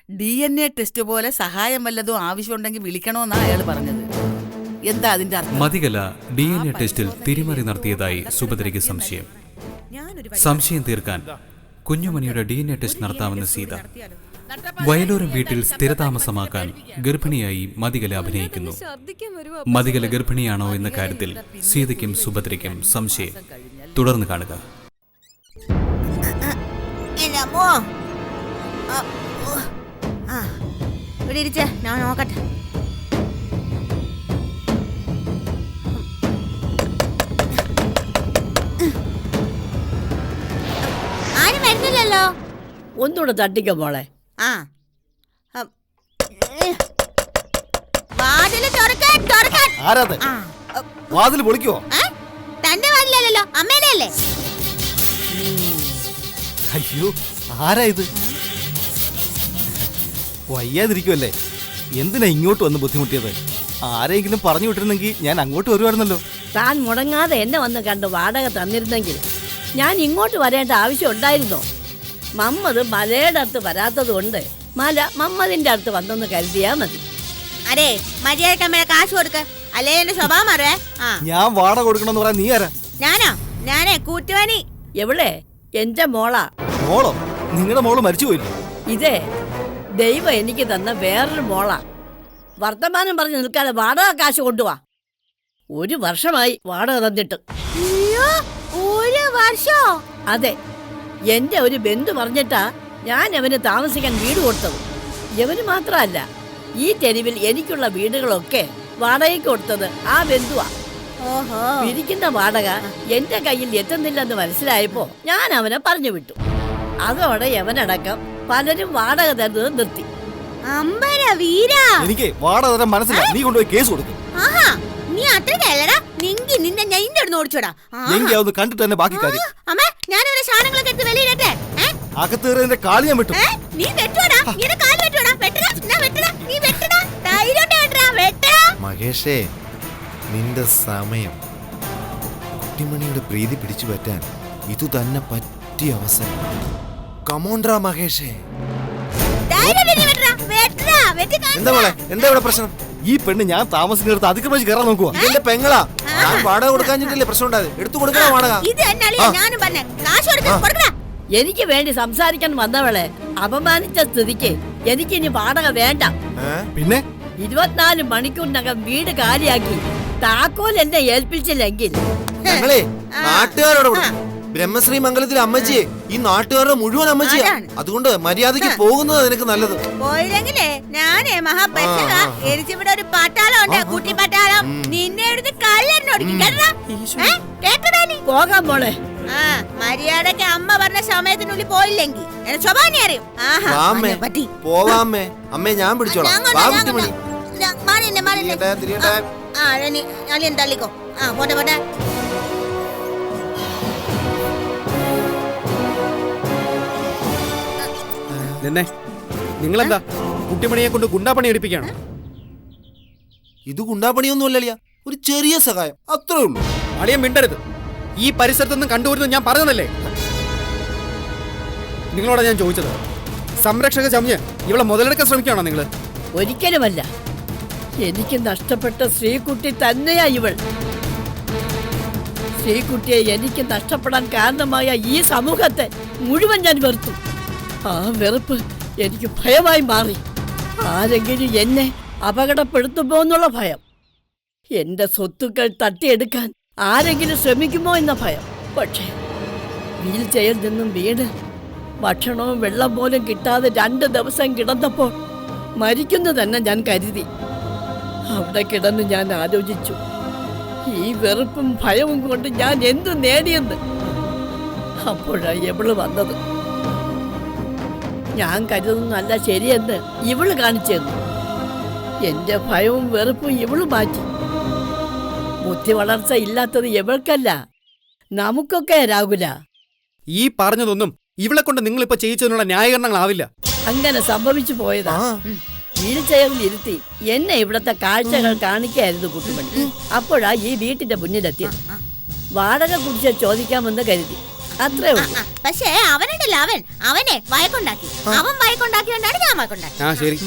DNA test പോലെ സഹായം വല്ലതും ആവശ്യമുണ്ടെങ്കിൽ വിളിക്കണമെന്നാ അയാൾ പറഞ്ഞത്. എന്താ അതിന്റെ അർത്ഥം? മതികല DNA ടെസ്റ്റിൽ തിരിമറി നടത്തിയതായി സുഭദ്രയ്ക്ക് സംശയം. സംശയം തീർക്കാൻ കുഞ്ഞുമണിയുടെ DNA ടെസ്റ്റ് നടത്താമെന്ന് സീത. വയലൂരം വീട്ടിൽ സ്ഥിരതാമസമാക്കാൻ ഗർഭിണിയായി മതികല അഭിനയിക്കുന്നു. മതികല ഗർഭിണിയാണോ എന്ന കാര്യത്തിൽ സീതയ്ക്കും സുഭദ്രയ്ക്കും സംശയം. തുടർന്ന് കാണുക. ഞാൻ നോക്കട്ടെ. ആരും വരുന്നില്ലല്ലോ. ഒന്നുകൂടെ തട്ടിക്കോ മോളെ. വാതിൽ പൊളിക്കുവോ? തന്റെ വാതിലല്ലോ, അമ്മേടെ അല്ലേ? അയ്യോ, ആരാ ഇത്? വയ്യാതിരിക്കുമല്ലേ? എന്തിനാ ഇങ്ങോട്ട് വന്ന് ബുദ്ധിമുട്ടിയത്? ആരെങ്കിലും പറഞ്ഞു വിട്ടിരുന്നെങ്കിൽ ഞാൻ അങ്ങോട്ട് വരുമായിരുന്നല്ലോ. താൻ മുടങ്ങാതെ എന്നെ വന്ന് കണ്ട് വാടക തന്നിരുന്നെങ്കിൽ ഞാൻ ഇങ്ങോട്ട് വരേണ്ട ആവശ്യം ഉണ്ടായിരുന്നോ? മമ്മത് മലയുടെ അടുത്ത് വരാത്തത് കൊണ്ട് മല മമ്മതിന്റെ അടുത്ത് വന്നെന്ന് കരുതിയാ മതി. അരേ, മര്യാദ കാശ് കൊടുക്ക, അല്ലേ എന്റെ സ്വഭാവം മാറേ. ഞാൻ വാടക കൊടുക്കണമെന്ന് പറയാൻ നീ ആരാ? ഞാനേ കൂട്ടുവാനി. എവിടെ? എന്റെ മോളാ. മോളോ? നിങ്ങളുടെ മോള് മരിച്ചു പോയില്ലേ? ഇതേ ദൈവം എനിക്ക് തന്ന വേറൊരു മോളാ. വർത്തമാനം പറഞ്ഞ് നിൽക്കാതെ വാടക കാശ് കൊണ്ടുവാ. 1 വർഷമായി വാടക തന്നിട്ട്. അതെ, എന്റെ ഒരു ബന്ധു പറഞ്ഞിട്ടാ ഞാൻ അവന് താമസിക്കാൻ വീട് കൊടുത്തത്. ഇവന് മാത്രമല്ല, ഈ തെരുവിൽ എനിക്കുള്ള വീടുകളൊക്കെ വാടകയ്ക്ക് കൊടുത്തത് ആ ബന്ധുവാ. പിരിക്കുന്ന വാടക എന്റെ കയ്യിൽ എത്തുന്നില്ലെന്ന് മനസ്സിലായപ്പോ ഞാൻ അവനെ പറഞ്ഞു വിട്ടു. അതോടെ യവനടക്കം പലരും വാടക തരുന്നത് നിർത്തി. എനിക്ക് വാടക തരാൻ മനസ്സിലാ. നീ കൊണ്ടുപോയി കേസ് കൊടുക്കും. നീ അത്രയല്ലടാ, നിന്നെ ഞാൻ ഓടിച്ചോടാ. കണ്ടിട്ട് തന്നെ ബാക്കി കാര്യം. ഞാനിവരെ സാധനങ്ങളൊക്കെ എടുത്ത് വെളിയിടട്ടെ. അകത്തേറിന്റെ കാളി ഞാൻ വിട്ടു. നീ വെട്ടോടാ, നീ കാല് വെട്ടോടാ. വെട്ടടാ, വെട്ടടാ, നീ വെട്ടടാ. ധൈര്യം വെട്ടടാ, വെട്ടടാ. മഹേഷേ, നിന്റെ സമയം കുട്ടിമണിയുടെ പ്രീതി പിടിച്ചു പറ്റാൻ ഇതു തന്നെ പറ്റിയ അവസരം. കമോൺട്രാ മഹേഷേ. എന്താ മോളെ, എന്താ ഇവിടെ പ്രശ്നം? ഈ പെണ്ണ് ഞാൻ താമസിക്കുന്നിടത്ത് അതിക്രമിച്ച് കയറാൻ നോക്കുക. എന്റെ പെങ്ങളാ, ഞാൻ വാടക കൊടുക്കാഞ്ഞിട്ടല്ലേ പ്രശ്നം ഉണ്ടായത്. എടുത്തു കൊടുക്കണ വാടക. എനിക്ക് വേണ്ടി സംസാരിക്കാൻ വന്നവളെ അപമാനിച്ച സ്ഥിതിക്ക് എനിക്ക് ഇനി വാടക വേണ്ട. പിന്നെ 24 മണിക്കൂറിനകം വീട് കാലിയാക്കി താക്കോൽ എന്നെ ഏൽപ്പിച്ചില്ലെങ്കിൽ ഞങ്ങളെ നാട്ടുകാരോട് ബ്രഹ്മശ്രീ മംഗലത്തിലെ അമ്മച്ചിയെ ഈ നാട്ടുകാരുടെ മുഴുവൻ അമ്മച്ചിയാ. അതുകൊണ്ട് മര്യാദയ്ക്ക് പോകുന്നത് നിനക്ക് നല്ലത്. പോയില്ലെങ്കിലേ ഞാനേ മഹാപരിശക എനിക്കിവിടെ ഒരു പട്ടാളം ഉണ്ട്, കുട്ടി പട്ടാളം. നിന്നെ എടുത്ത് പോകാൻ മോളെ. മര്യാദക്ക് അമ്മ പറഞ്ഞ സമയത്തിനുള്ളിൽ പോയില്ലെങ്കിൽ എന്നെ സ്വഭാവം അറിയും. പോവാമ്മേ. അമ്മേ ഞാൻ പിടിച്ചോളാം. തള്ളിക്കോ. പോട്ടെ പോട്ടെ. നിങ്ങളെന്താ കുട്ടിമണിയെ കൊണ്ട് ഗുണ്ടാപ്പണി എടുപ്പിക്കാണ്? ഇത് ഗുണ്ടാപ്പണിയൊന്നുമല്ല, ഒരു ചെറിയ സഹായം, അത്രേ ഉള്ളൂ. അളിയൻ മിണ്ടരുത്. ഈ പരിസരത്തൊന്നും കണ്ടുവരുന്നത് ഞാൻ പറഞ്ഞതല്ലേ. നിങ്ങളോടാ ഞാൻ ചോദിച്ചത്. സംരക്ഷക ചമഞ്ഞ് ഇവളെ മുതലെടുക്കാൻ ശ്രമിക്കുകയാണോ നിങ്ങൾ? ഒരിക്കലുമല്ല. എനിക്ക് നഷ്ടപ്പെട്ട ശ്രീകുട്ടി തന്നെയാ ഇവൾ. ശ്രീകുട്ടിയെ എനിക്ക് നഷ്ടപ്പെടാൻ കാരണമായ ഈ സമൂഹത്തെ മുഴുവൻ ഞാൻ വെറുത്തു. ആ വെറുപ്പ് എനിക്ക് ഭയമായി മാറി. ആരെങ്കിലും എന്നെ അപകടപ്പെടുത്തുമോ എന്നുള്ള ഭയം, എന്റെ സ്വത്തുക്കൾ തട്ടിയെടുക്കാൻ ആരെങ്കിലും ശ്രമിക്കുമോ എന്ന ഭയം. പക്ഷേ വീൽ ചെയറിൽ നിന്നും വീട് ഭക്ഷണവും വെള്ളം പോലും കിട്ടാതെ 2 ദിവസം കിടന്നപ്പോൾ മരിക്കുന്നു തന്നെ ഞാൻ കരുതി. അവിടെ കിടന്ന് ഞാൻ ആലോചിച്ചു, ഈ വെറുപ്പും ഭയവും കൊണ്ട് ഞാൻ എന്തു നേടിയെന്ന്. അപ്പോഴാണ് ഇവള് വന്നത്. ഞാൻ കരുതുന്നല്ല ശരിയെന്ന് ഇവള് കാണിച്ചു തന്നു. എന്റെ ഭയവും വെറുപ്പും ഇവള് മാറ്റി. ബുദ്ധി വളർച്ച ഇല്ലാത്തത് ഇവൾക്കല്ല, നമുക്കൊക്കെ രാഹുല. ഈ പറഞ്ഞതൊന്നും ഇവളെ കൊണ്ട് നിങ്ങളിപ്പോ ചെയ്യിച്ചതിനുള്ള ന്യായീകരണങ്ങളാവില്ല. അങ്ങനെ സംഭവിച്ചു പോയതാ. വീൽ ചെയറിൽ ഇരുത്തി എന്നെ ഇവിടത്തെ കാഴ്ചകൾ കാണിക്കായിരുന്നു കുട്ടിമണി. അപ്പോഴാ ഈ വീട്ടിന്റെ മുന്നിലെത്തിയത്. വാടക കുടിച്ച് ചോദിക്കാമെന്ന് കരുതി. അത്രേ ഉള്ളൂ. പക്ഷേ അവനുണ്ടല്ലോ അവനെ വഴക്കുണ്ടാക്കി. അവൻ വഴക്കുണ്ടാക്കിയോണ്ടാണ് ഞാൻ വഴക്കുണ്ടാക്കി. ആ ശരി,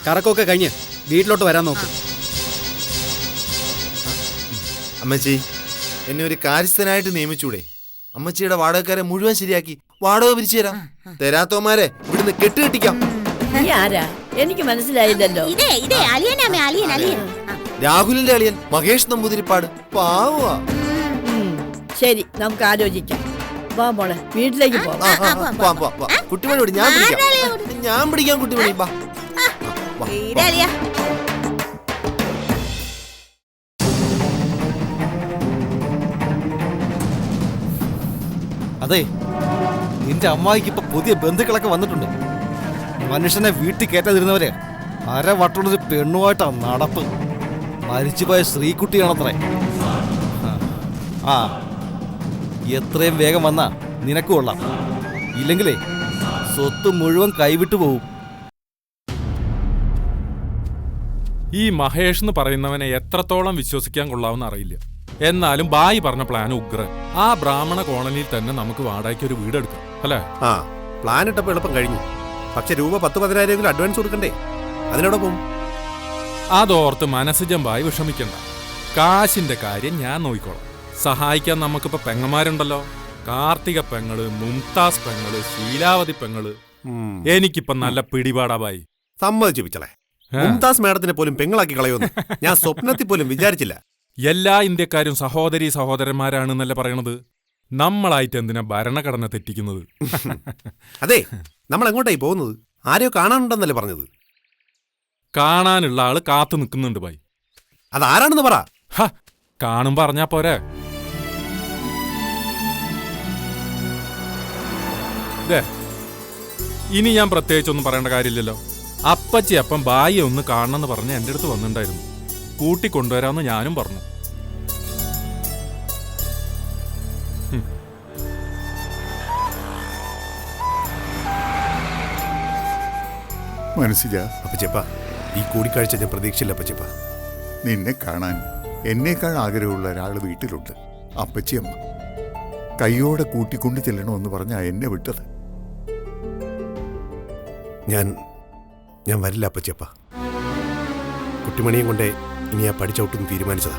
കറക്കമൊക്കെ കഴിഞ്ഞ് വീട്ടിലോട്ട് വരാൻ നോക്കും. അമ്മച്ചി, എന്നെ ഒരു കാര്യസ്ഥനായിട്ട് നിയമിച്ചൂടെ? അമ്മച്ചിയുടെ വാടകക്കാരെ മുഴുവൻ ശരിയാക്കി വാടക പിരിച്ചു തരാം. തരാത്തവന്മാരെ ഇവിടുന്ന് കെട്ടിക്കാം. നീ ആരാ? എനിക്ക് മനസ്സിലായില്ലല്ലോ. ഇതേ അലിയനാമേ, അലിയൻ. രാഹുലിന്റെ അളിയൻ മഹേഷ് നമ്പൂതിരിപ്പാട്. പാവാ. ശരി, നമുക്ക് ആലോചിക്കാം. വാ മോളെ, വീട്ടിലേക്ക് പോവാം. കുട്ടിമണി ഞാൻ പിടിക്കാം കുട്ടിമണി. അതെ, നിന്റെ അമ്മായിക്ക് ഇപ്പൊ പുതിയ ബന്ധുക്കളൊക്കെ വന്നിട്ടുണ്ട്. മനുഷ്യനെ വീട്ടിൽ കയറ്റാതിരുന്നവരെ അരവട്ടുള്ളൊരു പെണ്ണുമായിട്ടാ നടപ്പ്. മരിച്ചുപോയ ശ്രീകുട്ടിയാണത്രേ. ആ, എത്രയും വേഗം വന്നാ നിനക്ക് കൊള്ളാം. ഇല്ലെങ്കിലേ സ്വത്ത് മുഴുവൻ കൈവിട്ടു പോവും. ഈ മഹേഷ് എന്ന് പറയുന്നവനെ എത്രത്തോളം വിശ്വസിക്കാൻ കൊള്ളാവുന്ന അറിയില്ല. എന്നാലും ബായി പറഞ്ഞ പ്ലാൻ ഉഗ്രൻ. ആ ബ്രാഹ്മണ കോളനിയിൽ തന്നെ നമുക്ക് വാടകയ്ക്ക് ഒരു വീടെടുക്കാം, അല്ലേ? ആ, പ്ലാൻ ഇട്ടപ്പോ എളുപ്പം കഴിഞ്ഞു. പക്ഷെ രൂപ 10,000-10,000 അഡ്വാൻസ് കൊടുക്കണ്ടേ? അതിനോടെ പോവും. അതോർത്ത് മനസ്സിജം ബായി വിഷമിക്കണ്ട. കാശിന്റെ കാര്യം ഞാൻ നോക്കിക്കോളാം. സഹായിക്കാൻ നമുക്കിപ്പോ പെങ്ങന്മാരുണ്ടല്ലോ. കാർത്തിക പെങ്ങള്, മുംതാസ് പെങ്ങള്, ശീലാവതി പെങ്ങള്. എനിക്കിപ്പൊ നല്ല പിടിപാടാ ബായി. സമ്മതിച്ചു പിച്ചളെ. മുംതാസ് മാഡത്തിനെ പോലും പെങ്ങളാക്കി കളയുമെന്ന് ഞാൻ സ്വപ്നത്തിൽ പോലും വിചാരിച്ചില്ല. എല്ലാ ഇന്ത്യക്കാരും സഹോദരന്മാരാണെന്നല്ലേ പറയണത്. നമ്മളായിട്ട് എന്തിനാ ഭരണഘടന തെറ്റിക്കുന്നത്? അതെ, നമ്മൾ എങ്ങോട്ടായി പോകുന്നത്? ആരെയോ കാണാനുണ്ടെന്നല്ലേ പറഞ്ഞത്? കാണാനുള്ള ആള് കാത്തു നിൽക്കുന്നുണ്ട് ബായി. അതാരാണെന്ന് പറ. കാണും പറഞ്ഞാ പോരെ. ഇനി ഞാൻ പ്രത്യേകിച്ചൊന്നും പറയേണ്ട കാര്യമില്ലല്ലോ. അപ്പച്ചി അപ്പം ബായിയെ ഒന്ന് കാണണമെന്ന് പറഞ്ഞ് എൻ്റെ അടുത്ത് വന്നിട്ടുണ്ടായിരുന്നു. കൂട്ടിക്കൊണ്ടുവരാമെന്ന് ഞാനും പറഞ്ഞു. മനസ്സിലാ അപ്പച്ചേപ്പ, ഈ കൂടിക്കാഴ്ച ഞാൻ പ്രതീക്ഷയില്ല അപ്പച്ചേപ്പ. നിന്നെ കാണാൻ എന്നേക്കാൾ ആഗ്രഹമുള്ള ഒരാൾ വീട്ടിലുണ്ട്. അപ്പച്ചിയമ്മ കയ്യോടെ കൂട്ടിക്കൊണ്ടു ചെല്ലണമെന്ന് പറഞ്ഞാ എന്നെ വിട്ടത്. ഞാൻ വരില്ല അപ്പച്ചേപ്പ. കുട്ടിമണിയും കൊണ്ടേ ഇനി ആ പഠിച്ചൗട്ടെന്ന് തീരുമാനിച്ചതാ.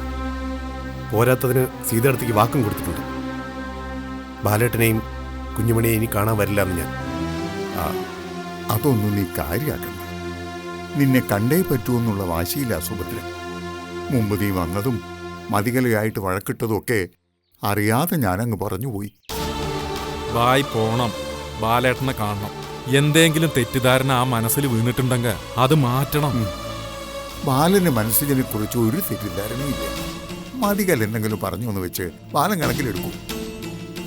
പോരാത്തതിന് സീതയടുത്തേക്ക് വാക്കും കൊടുത്തിട്ടുണ്ട്. ബാലേട്ടനെയും കുഞ്ഞുമണിയെ ഇനി കാണാൻ വരില്ല എന്ന് ഞാൻ. അതൊന്നും നീ കാര്യമാക്കണ്ട. നിന്നെ കണ്ടേ പറ്റൂന്നുള്ള വാശിയില്ല സുഭദ്ര. മുമ്പ് നീ വന്നതും മതികലയായിട്ട് വഴക്കിട്ടതുമൊക്കെ അറിയാതെ ഞാനങ്ങ് പറഞ്ഞുപോയി. ബായ് പോണം, ബാലേട്ടനെ കാണണം. എന്തെങ്കിലും തെറ്റിദ്ധാരണ ആ മനസ്സിൽ വീണിട്ടുണ്ടെങ്കിൽ അത് മാറ്റണം. ബാലന് മനസ്സിനെ കുറിച്ച് ഒരു തെറ്റിദ്ധാരണയില്ല. മതികൽ എന്തെങ്കിലും പറഞ്ഞു എന്ന് വെച്ച് ബാലൻ കണക്കിലെടുക്കും.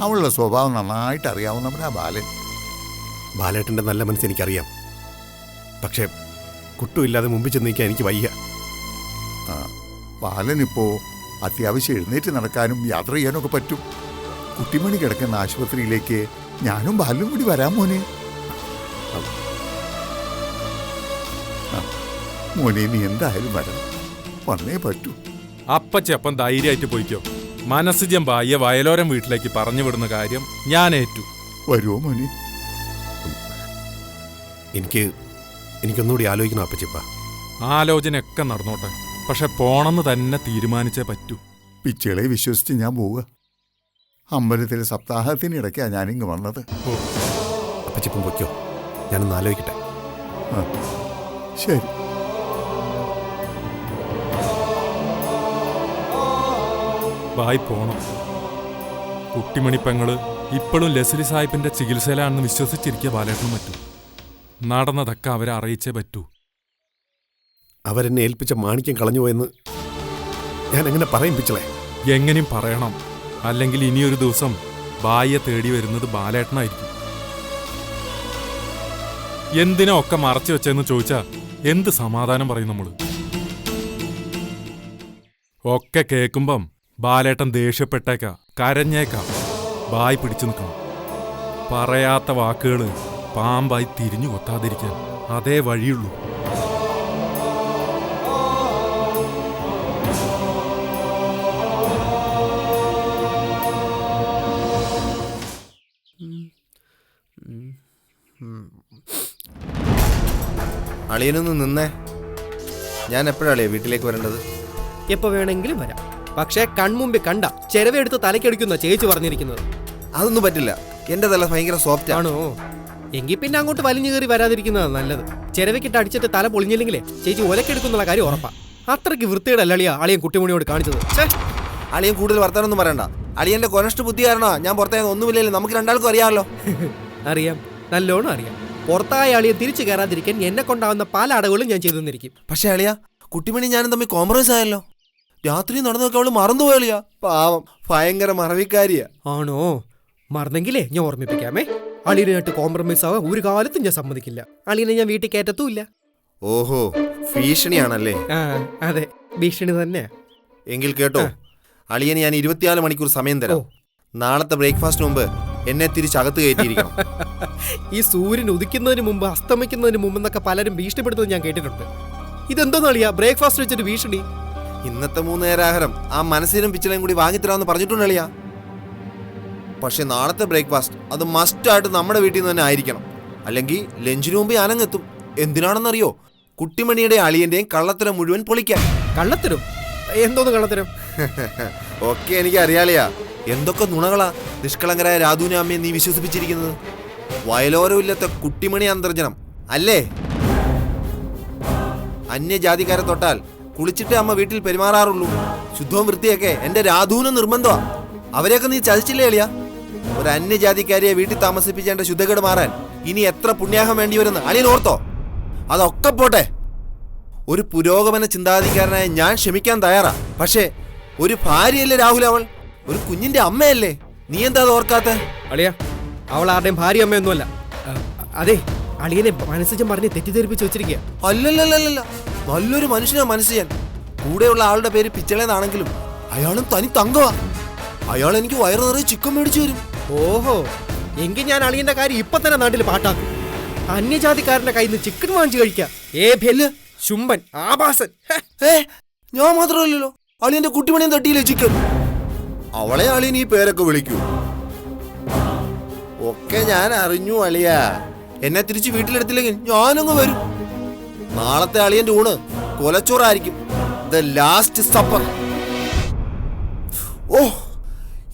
അവളുടെ സ്വഭാവം നന്നായിട്ട് അറിയാവുന്നവനാ ബാലൻ. ബാലേട്ടൻ്റെ നല്ല മനസ്സ് എനിക്കറിയാം. പക്ഷേ കുട്ടുമില്ലാതെ മുമ്പിൽ ചെന്ന് നിൽക്കാൻ എനിക്ക് വയ്യ. ബാലനിപ്പോ അത്യാവശ്യം എഴുന്നേറ്റ് നടക്കാനും യാത്ര ചെയ്യാനൊക്കെ പറ്റും. കുട്ടിമണി കിടക്കുന്ന ആശുപത്രിയിലേക്ക് ഞാനും ബാലും കൂടി വരാം മോനെ. മോനെ, നീ എന്തായാലും വരണം. വന്നേ പറ്റൂ. അപ്പച്ചപ്പം ധൈര്യമായിട്ട് പോയിക്കോ. മനസ്സിജം ബായിയെ വയലോരം വീട്ടിലേക്ക് പറഞ്ഞു വിടുന്ന കാര്യം ഞാൻ ഏറ്റു. വരുമോ മോനെ? എനിക്കൊന്നുകൂടി ആലോചിക്കണം അപ്പച്ചേപ്പ. ആലോചനയൊക്കെ നടന്നോട്ടെ, പക്ഷെ പോണെന്ന് തന്നെ തീരുമാനിച്ചേ പറ്റൂ. പിച്ചകളെ വിശ്വസിച്ച് ഞാൻ പോവുക. അമ്പലത്തിലെ സപ്താഹത്തിനിടയ്ക്കാ ഞാനിങ്ങ് വന്നത്. അപ്പച്ചപ്പം പൊയ്ക്കോ, ഞാനൊന്ന് ആലോചിക്കട്ടെ. ശരി. ബായ് പോണം. കുട്ടിമണിപ്പെങ്ങള് ഇപ്പോഴും ലെസ്ലി സാഹിബിന്റെ ചികിത്സയിലാണെന്ന് വിശ്വസിച്ചിരിക്കുക ബാലേട്ടനും പറ്റൂ. നടന്നതൊക്കെ അവരെ അറിയിച്ചേ പറ്റൂ. അവരെന്നെ ഏൽപ്പിച്ച മാണിക്യം കളഞ്ഞുപോയെന്ന് ഞാൻ എങ്ങനെ പറയും പിച്ചളെ? എങ്ങനെയും പറയണം. അല്ലെങ്കിൽ ഇനിയൊരു ദിവസം ബായിയെ തേടി വരുന്നത് ബാലേട്ടനായിരിക്കും. എന്തിനാ ഒക്കെ മറച്ചു വെച്ചെന്ന് ചോദിച്ചാ എന്ത് സമാധാനം പറയും നമ്മള്? ഒക്കെ കേൾക്കുമ്പം ബാലേട്ടൻ ദേഷ്യപ്പെട്ടേക്കാം, കരഞ്ഞേക്കാം. ബായ് പിടിച്ചു നിൽക്കണം. പറയാത്ത വാക്കുകള് പാമ്പായി തിരിഞ്ഞു കൊത്താതിരിക്കാൻ അതേ വഴിയുള്ളൂ. അളിയനൊന്ന് നിന്നേ. ഞാൻ എപ്പോഴാളിയാ വീട്ടിലേക്ക് വരേണ്ടത്? എപ്പോ വേണമെങ്കിലും വരാം. പക്ഷേ കൺമുമ്പിൽ കണ്ട ചെരവെടുത്ത് തലക്കടിക്കുന്ന ചേച്ചി പറഞ്ഞിരിക്കുന്നത്. അതൊന്നും പറ്റില്ല. എന്റെ തല ഭയങ്കര സോഫ്റ്റ് ആണ്. ആണോ? എങ്കിൽ പിന്നെ അങ്ങോട്ട് വലിഞ്ഞു കയറി വരാതിരിക്കുന്നതാണ് നല്ലത്. ചെരവയ്ക്കിട്ട് അടിച്ചിട്ട് തല പൊളിഞ്ഞില്ലെങ്കിലേ ചേച്ചി ഒലക്കെടുക്കുന്നുള്ള കാര്യം ഉറപ്പാ. അത്രയ്ക്ക് വൃത്തിയുടെ അളിയാ അളിയൻ കുട്ടിമണിയോട് കാണിച്ചത്. അളിയൻ കൂടുതൽ വർത്താനൊന്നും പറയണ്ട. അളിയന്റെ കൊനഷ്ട ബുദ്ധി കാരണോ ഞാൻ പുറത്തേക്ക് ഒന്നുമില്ലല്ലോ. നമുക്ക് രണ്ടാൾക്കും അറിയാമല്ലോ. അറിയാം, നല്ലോണം അറിയാം. പുറത്തായ അളിയെ തിരിച്ചു കയറാതിരിക്കാൻ എന്നെ കൊണ്ടാവുന്ന പല അടവുകളും ഞാൻ ചെയ്തു തന്നിരിക്കും. പക്ഷെ അളിയ, കുട്ടിമണി ഞാനും തമ്മിൽ കോംപ്രമൈസ് ആയല്ലോ. രാത്രി നടന്നൊക്കെ അവള് മറന്നുപോയളിയാ. പാവം, ഭയങ്കര മറവിക്കാരിയാ. ആണോ? മറന്നെങ്കിലേ ഞാൻ ഓർമ്മിപ്പിക്കാമേ. അളിയനായിട്ട് കോംപ്രമൈസ് ആവാൻ ഒരു കാലത്തും ഞാൻ സമ്മതിക്കില്ല. അളിയനെ ഞാൻ വീട്ടിൽ കയറ്റത്തുമില്ല. ഓഹോ, ഭീഷണിയാണല്ലേ? അതെ, ഭീഷണി തന്നെ. എങ്കിൽ കേട്ടോ, അളിയന് ഞാൻ 24 മണിക്കൂർ സമയം തരാം. നാളത്തെ ബ്രേക്ക്ഫാസ്റ്റിന് മുമ്പ് എന്നെ തിരിച്ചകത്ത് കയറ്റിയിരിക്കണം. ഈ സൂര്യൻ ഉദിക്കുന്നതിന് മുമ്പ് അസ്തമിക്കുന്നതിന് മുമ്പ് എന്നൊക്കെ പലരും ഭീഷണിപ്പെടുത്തുന്നത് ഞാൻ കേട്ടിട്ടുണ്ട്. ഇതെന്തോന്നളിയാ ബ്രേക്ക്ഫാസ്റ്റ് വെച്ചൊരു ഭീഷണി? ഇന്നത്തെ 3 നേരാഹാരം ആ മനസ്സിനും പിച്ചളയും കൂടി വാങ്ങിത്തരാമെന്ന് പറഞ്ഞിട്ടുണ്ടളിയാ. പക്ഷെ നാളത്തെ ബ്രേക്ക്ഫാസ്റ്റ് അത് മസ്റ്റായിട്ട് നമ്മുടെ വീട്ടിൽ നിന്ന് തന്നെ ആയിരിക്കണം. അല്ലെങ്കിൽ ലഞ്ചിന് മുമ്പ് ഞാനങ്ങെത്തും. എന്തിനാണെന്നറിയോ? കുട്ടിമണിയുടെ അളിയന്റെയും കള്ളത്തരം മുഴുവൻ പൊളിക്കാൻ. കള്ളത്തരം? എന്തോന്ന് കള്ളത്തരം? ഒക്കെ എനിക്ക് അറിയാളിയാ. എന്തൊക്കെ നുണകളാ നിഷ്കളങ്കരായ രാധുവിനെ അമ്മയെ നീ വിശ്വസിപ്പിച്ചിരിക്കുന്നത്. വയലോരമില്ലാത്ത കുട്ടിമണി അന്തർജനം അല്ലേ? അന്യജാതിക്കാരെ തൊട്ടാൽ കുളിച്ചിട്ട് അമ്മ വീട്ടിൽ പെരുമാറാറുള്ളൂ. ശുദ്ധവും വൃത്തിയൊക്കെ എന്റെ രാധുവിന് നിർബന്ധമാ. അവരെയൊക്കെ നീ ചതിച്ചില്ലേ അളിയാ? ഒരു അന്യജാതിക്കാരിയെ വീട്ടിൽ താമസിപ്പിച്ചേണ്ട ശുദ്ധക്കേട് മാറാൻ ഇനി എത്ര പുണ്യാഹം വേണ്ടി വരുന്ന അളിയൻ ഓർത്തോ? അതൊക്കെ പോട്ടെ, ഒരു പുരോഗമന ചിന്താധികാരനായ ഞാൻ ക്ഷമിക്കാൻ തയ്യാറാ. പക്ഷേ ഒരു ഭാര്യയല്ലേ രാഹുൽ അവൾ? ഒരു കുഞ്ഞിന്റെ അമ്മയല്ലേ? നീ എന്താ അത് ഓർക്കാത്ത? അളിയ, അവൾ ആരുടെയും ഭാര്യ അമ്മയൊന്നുമല്ല. അതെ, അളിയനെ മനസ്സിജൻ പറഞ്ഞ് തെറ്റിദ്ധരിപ്പിച്ച് വെച്ചിരിക്കുക. അല്ലല്ലല്ല, നല്ലൊരു മനുഷ്യനാ മനസ്സിജൻ. കൂടെയുള്ള ആളുടെ പേര് പിച്ചളേന്നാണെങ്കിലും അയാളും തനി തങ്കവാ. അയാൾ എനിക്ക് വയറു നിറയെ ചിക്കൻ മേടിച്ചു വരും. ഓഹോ, എങ്കിൽ ഞാൻ അളിയന്റെ കാര്യം ഇപ്പൊ തന്നെ നാട്ടിൽ പാട്ടാക്കും. അന്യജാതിക്കാരന്റെ കയ്യിൽ നിന്ന് ചിക്കൻ വാങ്ങിച്ചു കഴിക്കാം. ശുംഭൻ, ആഭാസൻ. ഞാൻ മാത്രമല്ലല്ലോ, അളിയന്റെ കുട്ടിമണിയും തട്ടിയില്ലേ ചിക്കൻ. അവളെ അളിയൻ ഈ പേരൊക്കെ വിളിക്കൂ. ഒക്കെ ഞാൻ അറിഞ്ഞു അളിയ. എന്നെ തിരിച്ച് വീട്ടിലെടുത്തില്ലെങ്കിൽ ഞാനങ്ങ് വരും. നാളത്തെ അളിയന്റെ ഊണ് കൊലച്ചോറായിരിക്കും. The last supper. ഓ,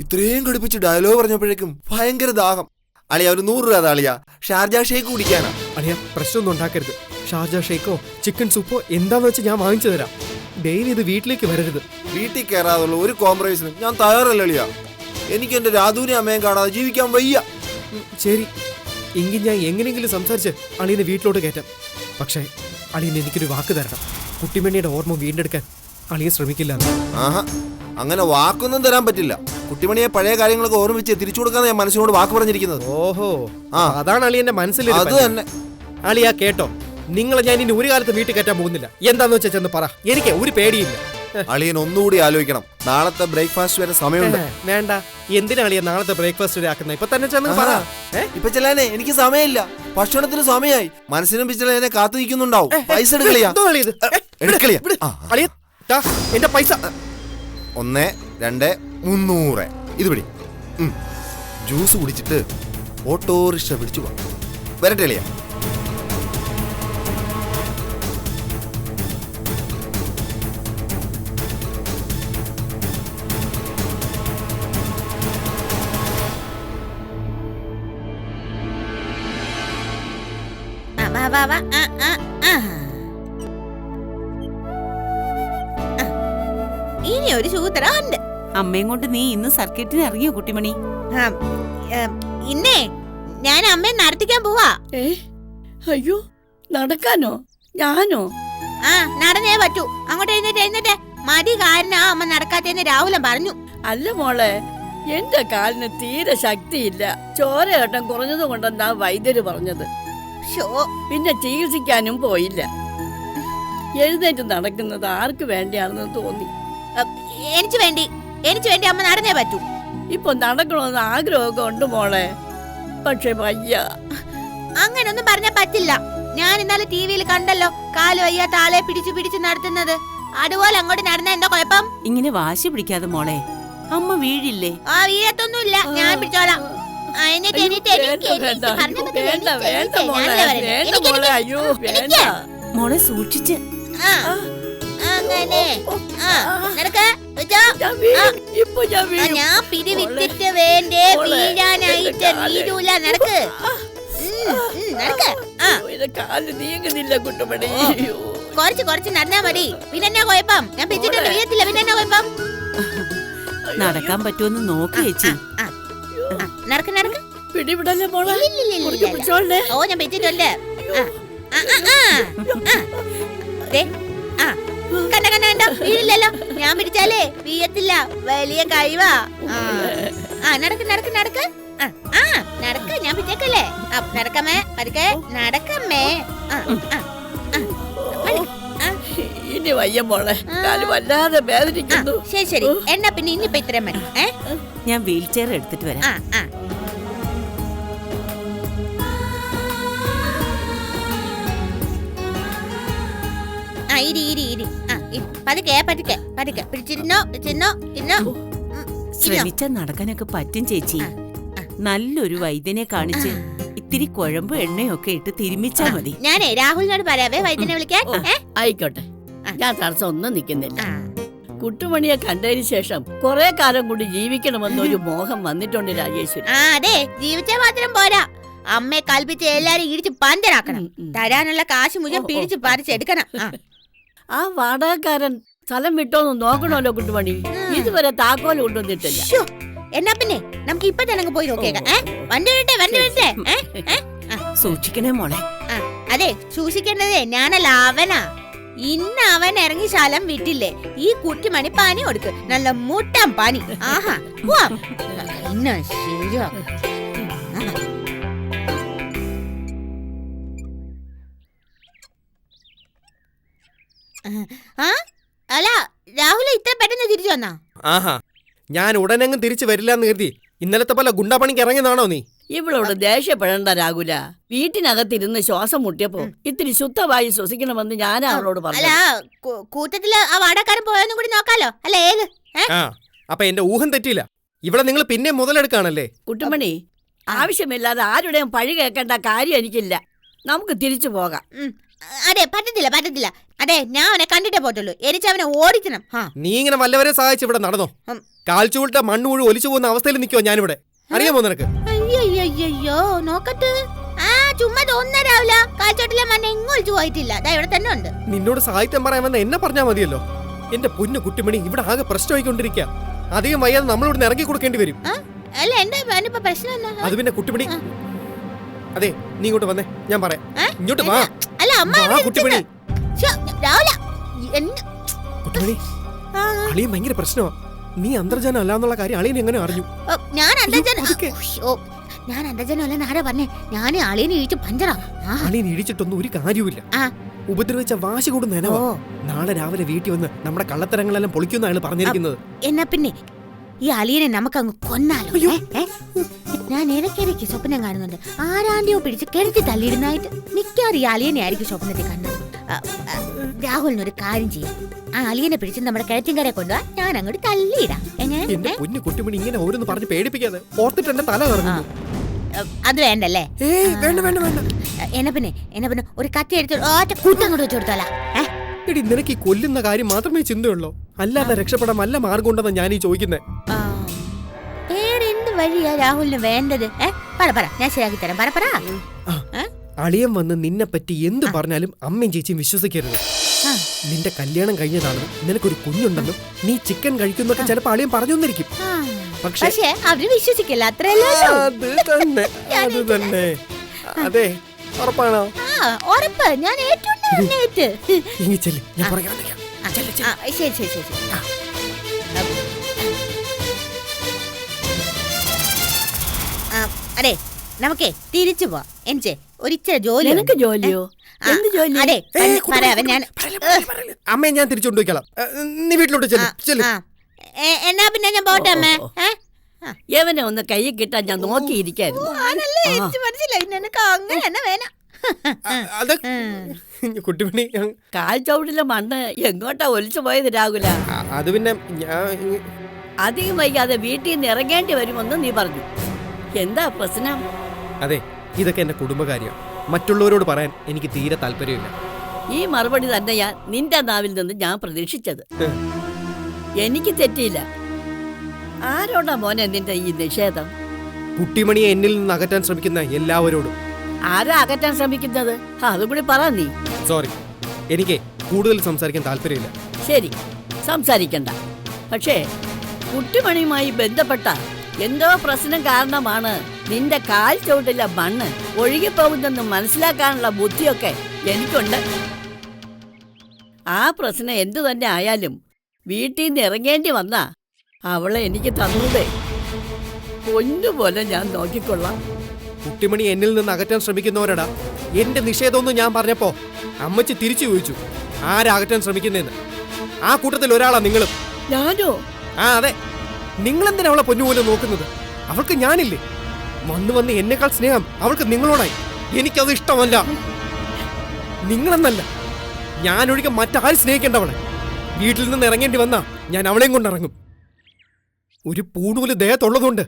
ഇത്രയും കടുപ്പിച്ച് ഡയലോഗ് പറഞ്ഞപ്പോഴേക്കും ഭയങ്കര ദാഹം. അളിയ, ഒരു 100 രൂപ അളിയ. ഷാർജ ഷേക്ക് കുടിക്കാനാ. അളിയ, പ്രശ്നമൊന്നും ഉണ്ടാക്കരുത്. ഷാർജ ഷേക്കോ ചിക്കൻ സൂപ്പോ എന്താന്ന് വെച്ച് ഞാൻ വാങ്ങിച്ചു തരാം. ഡെയിലി ഇത് വീട്ടിലേക്ക് വരരുത്. വീട്ടിൽ കയറാതുള്ള ഒരു കോംപ്രമൈസിനും ഞാൻ തയ്യാറല്ല അളിയ. എനിക്ക് എന്റെ രാധുവിനെ അമ്മയും കാണാതെ ജീവിക്കാൻ വയ്യ. ശരി, എങ്കിൽ ഞാൻ എങ്ങനെയെങ്കിലും സംസാരിച്ച് അളിയനെ വീട്ടിലോട്ട് കയറ്റാം. പക്ഷേ അളിയന് എനിക്കൊരു വാക്ക് തരണം. കുട്ടിമണിയുടെ ഓർമ്മ വീണ്ടെടുക്കാൻ അളിയൻ ശ്രമിക്കില്ല. ആഹാ, അങ്ങനെ വാക്കൊന്നും തരാൻ പറ്റില്ല. കുട്ടിമണിയെ പഴയ കാര്യങ്ങളൊക്കെ ഓർമ്മിച്ച് തിരിച്ചു കൊടുക്കാന്ന് ഞാൻ മനസ്സിനോട് വാക്ക് പറഞ്ഞിരിക്കുന്നത്. ഓഹോ, അതാണ് അളിയന്റെ മനസ്സിൽ. അത് തന്നെ. അളിയ കേട്ടോ, നിങ്ങളെ ഞാൻ ഇനി ഒരു കാലത്ത് വീട്ടിൽ കയറ്റാൻ പോകുന്നില്ല. എന്താന്ന് വെച്ചാൽ ചെന്ന് പറ, എനിക്ക് ഒരു പേടിയില്ല. അളിയൻ ഒന്നുകൂടി ആലോചിക്കണം. നാളത്തെ ബ്രേക്ക്ഫാസ്റ്റ് വരെ സമയമുണ്ട്. വേണ്ട, എന്തിനാ അളിയ നാളത്തെ ബ്രേക്ക്ഫാസ്റ്റ് വരെ ആക്കുന്നത്? ഇപ്പൊ തന്നെ ചെന്ന് പറ. ഇപ്പൊ ചെല്ലാനേ എനിക്ക് സമയമില്ല. ഭക്ഷണത്തിന് സമയമായി. മനസ്സിനും പിച്ചളെ കാത്തു നിൽക്കുന്നുണ്ടാവും. പൈസ എടുക്കളിയാ. എന്റെ പൈസ 1, 2, 300. ഇത് പിടി. ജ്യൂസ് കുടിച്ചിട്ട് ഓട്ടോറിക്ഷ പിടിച്ചു പോ. വരട്ടെ അളിയാ. ഇനി ഒരു സൂത്രം ഉണ്ട്. അമ്മയും കൊണ്ട് നീ ഇന്ന് സർക്കിറ്റിന് ഇറങ്ങിയോ കുട്ടിമണി? ഇന്നേ ഞാൻ അമ്മയെ നടത്തിക്കാൻ പോവാ. അയ്യോ, നടക്കാനോ? ഞാനോ? നടന്നേ പറ്റൂ. അങ്ങോട്ട് എഴുന്നേറ്റ്. മടി കാരനാ അമ്മ നടക്കാത്തെന്ന് രാഹുലൻ പറഞ്ഞു. അല്ല മോളെ, എന്റെ കാലിന് തീരെ ശക്തിയില്ല. ചോരയോട്ടം കുറഞ്ഞത് കൊണ്ടെന്നാ വൈദ്യര് പറഞ്ഞത്. പിന്നെ ചികിത്സിക്കാനും പോയില്ല. എഴുന്നേറ്റ് നടക്കുന്നത് ആർക്ക് വേണ്ടിയാണെന്ന് തോന്നി. എനിക്ക് വേണ്ടി അമ്മ നടന്നേ പറ്റൂ. ഇപ്പൊ നടക്കണമെന്ന് ആഗ്രഹമൊക്കെ ഉണ്ട് മോളെ, പക്ഷെ വയ്യ. അങ്ങനൊന്നും പറഞ്ഞാ പറ്റില്ല. ഞാൻ ഇന്നലെ ടിവിയിൽ കണ്ടല്ലോ കാല് വയ്യാത്ത ആളെ പിടിച്ചു നടത്തുന്നത്. അതുപോലെ അങ്ങോട്ട് നടന്ന എന്താ കുഴപ്പം? ഇങ്ങനെ വാശി പിടിക്കാതെ മോളെ, അമ്മ വീഴില്ലേ? വീഴത്തൊന്നുമില്ല, ഞാൻ പിടിച്ചോളാം. മോളെ സൂക്ഷിച്ച്. ആ, അങ്ങനെ ആ, നടക്ക്, വെച്ചോ. ഞാൻ വീഴും. ഇപ്പൊ ഞാൻ ആ, വീഴും. ഞാൻ പിടി വിട്ടിട്ട് വേണ്ടേ വീഴാനായിട്ട്. വീഴൂല, നടക്ക്. നടക്ക്. ആ, എന്റെ കാല് നീങ്ങുന്നില്ല കുട്ടുമണി. കുറച്ച് നടന്നാ മതി. പിന്നെന്നാ കുഴപ്പം? ഞാൻ പിടിച്ചിട്ടുണ്ട്, വീഴത്തില്ല. പിന്നെന്നാ കുഴപ്പം? നടക്കാൻ പറ്റുമെന്ന് നോക്ക് ചേച്ചി. ആ, ആ, നടക്ക് നടക്ക്. പിടിവിടല്ലേ മോളെ. ഇല്ലില്ലില്ലില്ല. കുറുക്കെ പിടിച്ചോളേ. ഓ, ഞാൻ പിടിച്ചിട്ടുണ്ട്. ആ, ആ, ആ, ആ. ദേ, ആ, കണ്ട കണ്ട കണ്ട, വീഴില്ലല്ലോ. ഞാൻ പിടിച്ചാലേ വീഴത്തില്ല. വലിയ കഴിവാ. ആ, നടക്ക് നടക്ക് നടക്ക്. ആ, ആ, നടക്ക്. ഞാൻ പിടിച്ചേക്കല്ലേ. ആ, നടക്കമ്മേ, പതുക്കെ നടക്കമ്മേ. ആ, ആ, ആ, ആ. ഇനി വയ്യ മോളെ, കാല് വല്ലാതെ വേദനിക്കുന്നു. ശരി ശരി, എന്നാ പിന്നെ ഇനിയിപ്പോ ഇത്രയും മതി. ഞാൻ വീൽ ചെയർ എടുത്തിട്ട് വരാം. ആ, ആ. ആ, ഇരി ഇരി ഇരി. ആ, പതുക്കെ പതുക്കെ പതുക്കെ പിടിച്ചിരുന്നോ, പിടിച്ചിരുന്നോ, ഇരുന്നോ. ശ്രമിച്ചാ നടക്കാനൊക്കെ പറ്റും ചേച്ചി. നല്ലൊരു വൈദ്യനെ കാണിച്ച് ഇത്തിരി കുഴമ്പ് എണ്ണയൊക്കെ ഇട്ട് തിരുമിച്ചാ മതി. ഞാനേ രാഹുലിനോട് പറയാവേ വൈദ്യനെ വിളിക്കാൻ. ആയിക്കോട്ടെ, ഞാൻ തടസ്സം ഒന്നും നിൽക്കുന്നില്ല. കുട്ടുമണിയെ കണ്ടതിന് ശേഷം കുറെ കാലം കൂടി ജീവിക്കണമെന്നൊരു മോഹം വന്നിട്ടുണ്ട് രാജേശ്വരി. ആ, അതെ, ജീവിച്ചാൽ മാത്രം പോരാ. അമ്മയെ കൽപ്പിച്ച് എല്ലാരും ഇടിച്ച് പന്തരാക്കണം. തരാനുള്ള കാശ് മുഴുവൻ പിടിച്ച് പറിച്ചെടുക്കണം. ആ വാടകക്കാരൻ സ്ഥലം വിട്ടോന്ന് നോക്കണമല്ലോ കുട്ടുമണി. ഇതുവരെ താക്കോല് കൊണ്ടുവന്നിട്ടില്ല. എന്നാ പിന്നെ നമുക്ക് ഇപ്പൊ തന്നെ പോയി നോക്കിയേക്കാം. വണ്ടി വിടട്ടെ, വണ്ടി വിടട്ടെ. സൂക്ഷിക്കണേ മോളെ. അതെ, സൂക്ഷിക്കേണ്ടതേ ഞാനല്ല, അവനാ. ഇന്ന് അവൻ ഇറങ്ങി ശാലം വിട്ടില്ലേ, ഈ കുട്ടിമണി പനി കൊടുക്ക്. നല്ല മുട്ടം പനി. ആഹാ, ഇന്ന ശരിയാ. ആ, അല്ല രാഹുൽ ഇത്ര പെട്ടെന്ന് തിരിച്ചു വന്നാ? ആഹാ, ഞാൻ ഉടനെങ്ങും തിരിച്ചു വരില്ല എന്ന് കരുതി ഇന്നലത്തെ പോലെ ഗുണ്ടാപ്പണിക്ക് ഇറങ്ങിയതാണോ നീ? ഇവളോട് ദേഷ്യപ്പെടേണ്ട രാഹുല. വീട്ടിനകത്തിരുന്ന് ശ്വാസം മുട്ടിയപ്പോ ഇത്തിരി ശുദ്ധമായി ശ്വസിക്കണമെന്ന് ഞാൻ അവളോട് അല്ല, പറഞ്ഞു. കൂട്ടത്തില് ആ വാടകക്കാരൻ പോയെന്നും കൂടി നോക്കാലോ. അല്ല ഏത്? ആ, അപ്പൊ എന്റെ ഊഹം തെറ്റിയില്ല. ഇവിടെ നിങ്ങൾ പിന്നെ മുതലെടുക്കാണല്ലേ? കുട്ടുമണി, ആവശ്യമില്ലാതെ ആരുടെയും പഴി കേൾക്കേണ്ട കാര്യം എനിക്കില്ല. നമുക്ക് തിരിച്ചു പോകാം. അതെ, പറ്റത്തില്ല പറ്റത്തില്ല. അതെ, ഞാൻ അവനെ കണ്ടിട്ടേ പോറ്റുള്ളൂ. എനിക്ക് അവനെ ഓടിക്കണം. നീ ഇങ്ങനെ വല്ലവരെ സഹായിച്ച് ഇവിടെ നടന്നോ? കാൽച്ചുവിട്ട മണ്ണ് മുഴുവൻ ഒലിച്ചു പോകുന്ന അവസ്ഥയിൽ നിൽക്കുവോ ഞാനിവിടെ? അറിയാമോ നിനക്ക്? അയ്യോ, നോക്കട്ടെ. ആ, ചുമ്മാ തോന്നരാവില്ല. കാൽച്ചോട്ടിലെ മണ്ണ് എങ്ങും ഒലിച്ചു പോയിട്ടില്ല. അതാ ഇവിടെ തന്നെ ഉണ്ട്. നിന്നോട് സാഹിത്യം പറയാമെന്ന് എന്നെ പറഞ്ഞാ മതിയല്ലോ. എന്റെ പൊന്നു കുട്ടിമണി, ഇവിടെ ആകെ പ്രശ്നമായിക്കൊണ്ടിരിക്കുക. അധികം വയ്യാതെ നമ്മളിവിടെ ഇറങ്ങി കൊടുക്കേണ്ടി വരും. അല്ല, എന്താ പ്രശ്നം? അത് പിന്നെ കുട്ടിമണി, അതെ, നീ ഇങ്ങോട്ട് വന്നേ, ഞാൻ പറയാം. ഇങ്ങോട്ട് വാ. അല്ല, അമ്മ കുട്ടിമണി. കുട്ടിമണി, അളിയൻ ഭയങ്കര പ്രശ്നമാ. നീ അന്തർജനം അല്ലാന്നുള്ള കാര്യം അളിയൻ എങ്ങനെ അറിഞ്ഞു? ഞാൻ അന്തർജനം അല്ലെന്ന് ആരാ പറഞ്ഞേ? ഞാൻ അളിയനെ ഇടിച്ചു പഞ്ചറാ. അളിയൻ ഇടിച്ചിട്ടൊന്നും ഒരു കാര്യമില്ല. ഉപദ്രവിച്ച വാശി കൂടുന്ന നനവാ. നാളെ രാവിലെ വീട്ടിൽ വന്ന് നമ്മുടെ കള്ളത്തരങ്ങളെല്ലാം പൊളിക്കുന്ന പറഞ്ഞിരിക്കുന്നത്. എന്നാ പിന്നെ ഈ അളിയനെ നമുക്കങ്ങ് കൊന്നാലോ? ഞാൻ ഇടയ്ക്കിടയ്ക്ക് സ്വപ്നം കാണുന്നുണ്ട്. ആരാണ്ടിയോ പിടിച്ച് കിടത്തി തള്ളിയിടുന്നായിട്ട്. മിക്കവാറും ഈ അളിയനെ ആയിരിക്കും സ്വപ്നത്തിൽ കണ്ടത്. രാഹുലിനൊരു കാര്യം ചെയ്യാം. ആ അളിയനെ പിടിച്ച് നമ്മുടെ കിഴറ്റിൻകരയെ കൊണ്ടുപോവാ. ഞാൻ അങ്ങോട്ട് തള്ളിയിടാം. എന്റെ പൊന്നു കുട്ടിമണി, ഇങ്ങനെ ഓരോന്ന് പറഞ്ഞ് പേടിപ്പിക്കാതെ. ഓർത്തിട്ട് എന്റെ തല കറങ്ങുന്നു. അത് വേണ്ടല്ലേ? എന്നാ പിന്നെ ഒരു കത്തി എടുത്ത് ഒറ്റ കൂട്ടങ്ങോട്ട് വെച്ചു കൊടുത്താലാ? എടി, നിനക്ക് ഈ കൊല്ലുന്ന കാര്യം മാത്രമേ ചിന്തയുള്ളൂ. അല്ലാതെ രക്ഷപ്പെടാൻ വല്ല മാർഗം ഉണ്ടെന്നാ ഞാൻ ഈ ചോദിക്കുന്നേ. എന്ത് വഴിയാ രാഹുലിന് വേണ്ടത്? പറ, ഞാൻ ശരിയാക്കി തരാം. പറ. അളിയൻ വന്ന് നിന്നെ പറ്റി എന്ത് പറഞ്ഞാലും അമ്മയും ചേച്ചിയും വിശ്വസിക്കരുത്. നിന്റെ കല്യാണം കഴിഞ്ഞതാണെന്നും നിനക്കൊരു കുഞ്ഞുണ്ടെന്നും നീ ചിക്കൻ കഴിക്കുന്നൊക്കെ ചിലപ്പോ അളിയൻ പറഞ്ഞൊന്നിരിക്കും. പക്ഷേ അവര് വിശ്വസിക്കില്ല, അത്രയല്ലേ? അത് തന്നെ. അതെ, ഉറപ്പാണോ? ഉറപ്പ്. ഞാൻ ശരി. അതെ, നമുക്കേ തിരിച്ചു പോവാം. എനിക്ക് ഒരിച്ചിരി ജോലി. നിനക്ക് ജോലിയോ? എന്ത് ജോലി? അതെ, പറയാം. ഞാൻ അമ്മയെ ഞാൻ തിരിച്ചുകൊണ്ടുപോയിക്കളാം. നീ വീട്ടിലോട്ട് ചെല്ലു. എന്നാ പിന്നെ ഞാൻ പോട്ടെ അമ്മേ. യവനെ ഒന്ന് കൈ കിട്ടാൻ ഞാൻ നോക്കിയിരിക്കായിരുന്നു. കുട്ടിമണി, കാൽ ചവിട്ടിലെ മണ്ണ് എങ്ങോട്ടാ ഒലിച്ചു പോയത് രാഹുല? അത് പിന്നെ അധികം വൈകാതെ വീട്ടിൽ നിന്ന് ഇറങ്ങേണ്ടി വരുമെന്ന് നീ പറഞ്ഞു. എന്താ പ്രശ്നം? അതെ, ഇതൊക്കെ എന്റെ കുടുംബകാര്യം. മറ്റുള്ളവരോട് പറയാൻ എനിക്ക് തീരെ താല്പര്യമില്ല. ഈ മറുപടി തന്നെയാ നിന്റെ നാവിൽ നിന്ന് ഞാൻ പ്രതീക്ഷിച്ചത്. എനിക്ക് തെറ്റിയില്ല. ആരോടാ മോനെ നിന്റെ ഈ നിഷേധം? കുട്ടിമണിയെ എന്നിൽ നിന്ന് അകറ്റാൻ ശ്രമിക്കുന്ന എല്ലാവരോടും. ആരാ അകറ്റാൻ ശ്രമിക്കുന്നത്? അതും കൂടി പറ നീ. സോറി, എനിക്ക് കൂടുതൽ സംസാരിക്കാൻ താല്പര്യമില്ല. ശരി, സംസാരിക്കണ്ട. പക്ഷേ കുട്ടിമണിയുമായി ബന്ധപ്പെട്ട എന്തോ പ്രശ്നം കാരണമാണ് നിന്റെ കാൽ ചവിട്ടിലെ മണ്ണ് ഒഴുകിപ്പോകുന്നെന്ന് മനസ്സിലാക്കാനുള്ള ബുദ്ധിയൊക്കെ എനിക്കുണ്ട്. ആ പ്രശ്നം എന്തു തന്നെ ആയാലും വീട്ടിൽ നിന്ന് ഇറങ്ങേണ്ടി വന്നാ അവളെ എനിക്ക് തന്നൂടെ. പൊന്നുപോലെ ഞാൻ നോക്കിക്കൊള്ളാം. കുട്ടിമണി എന്നിൽ നിന്ന് അകറ്റാൻ ശ്രമിക്കുന്നവരടാ. എന്റെ നിഷേധമൊന്നും ഞാൻ പറഞ്ഞപ്പോ അമ്മച്ചി തിരിച്ചു ചോദിച്ചു, ആരാ അകറ്റാൻ ശ്രമിക്കുന്നതെന്ന്. ആ കൂട്ടത്തിൽ ഒരാളാ നിങ്ങളും. ഞാനോ? ആ അതെ, നിങ്ങളെന്തിനാ അവളെ പൊന്നുപോലെ നോക്കുന്നത്? അവൾക്ക് ഞാനില്ലേ? വന്ന് എന്നെക്കാൾ സ്നേഹം അവൾക്ക് നിങ്ങളോടായി. എനിക്കത് ഇഷ്ടമല്ല. നിങ്ങളെന്നല്ല, ഞാനൊഴികെ മറ്റാരും സ്നേഹിക്കേണ്ടവളെ. വീട്ടിൽ നിന്ന് ഇറങ്ങേണ്ടി വന്നാ ഞാൻ അവളെയും കൊണ്ടിറങ്ങും. ഒരു പൂണൂല് ദേഹത്തുള്ളതുകൊണ്ട്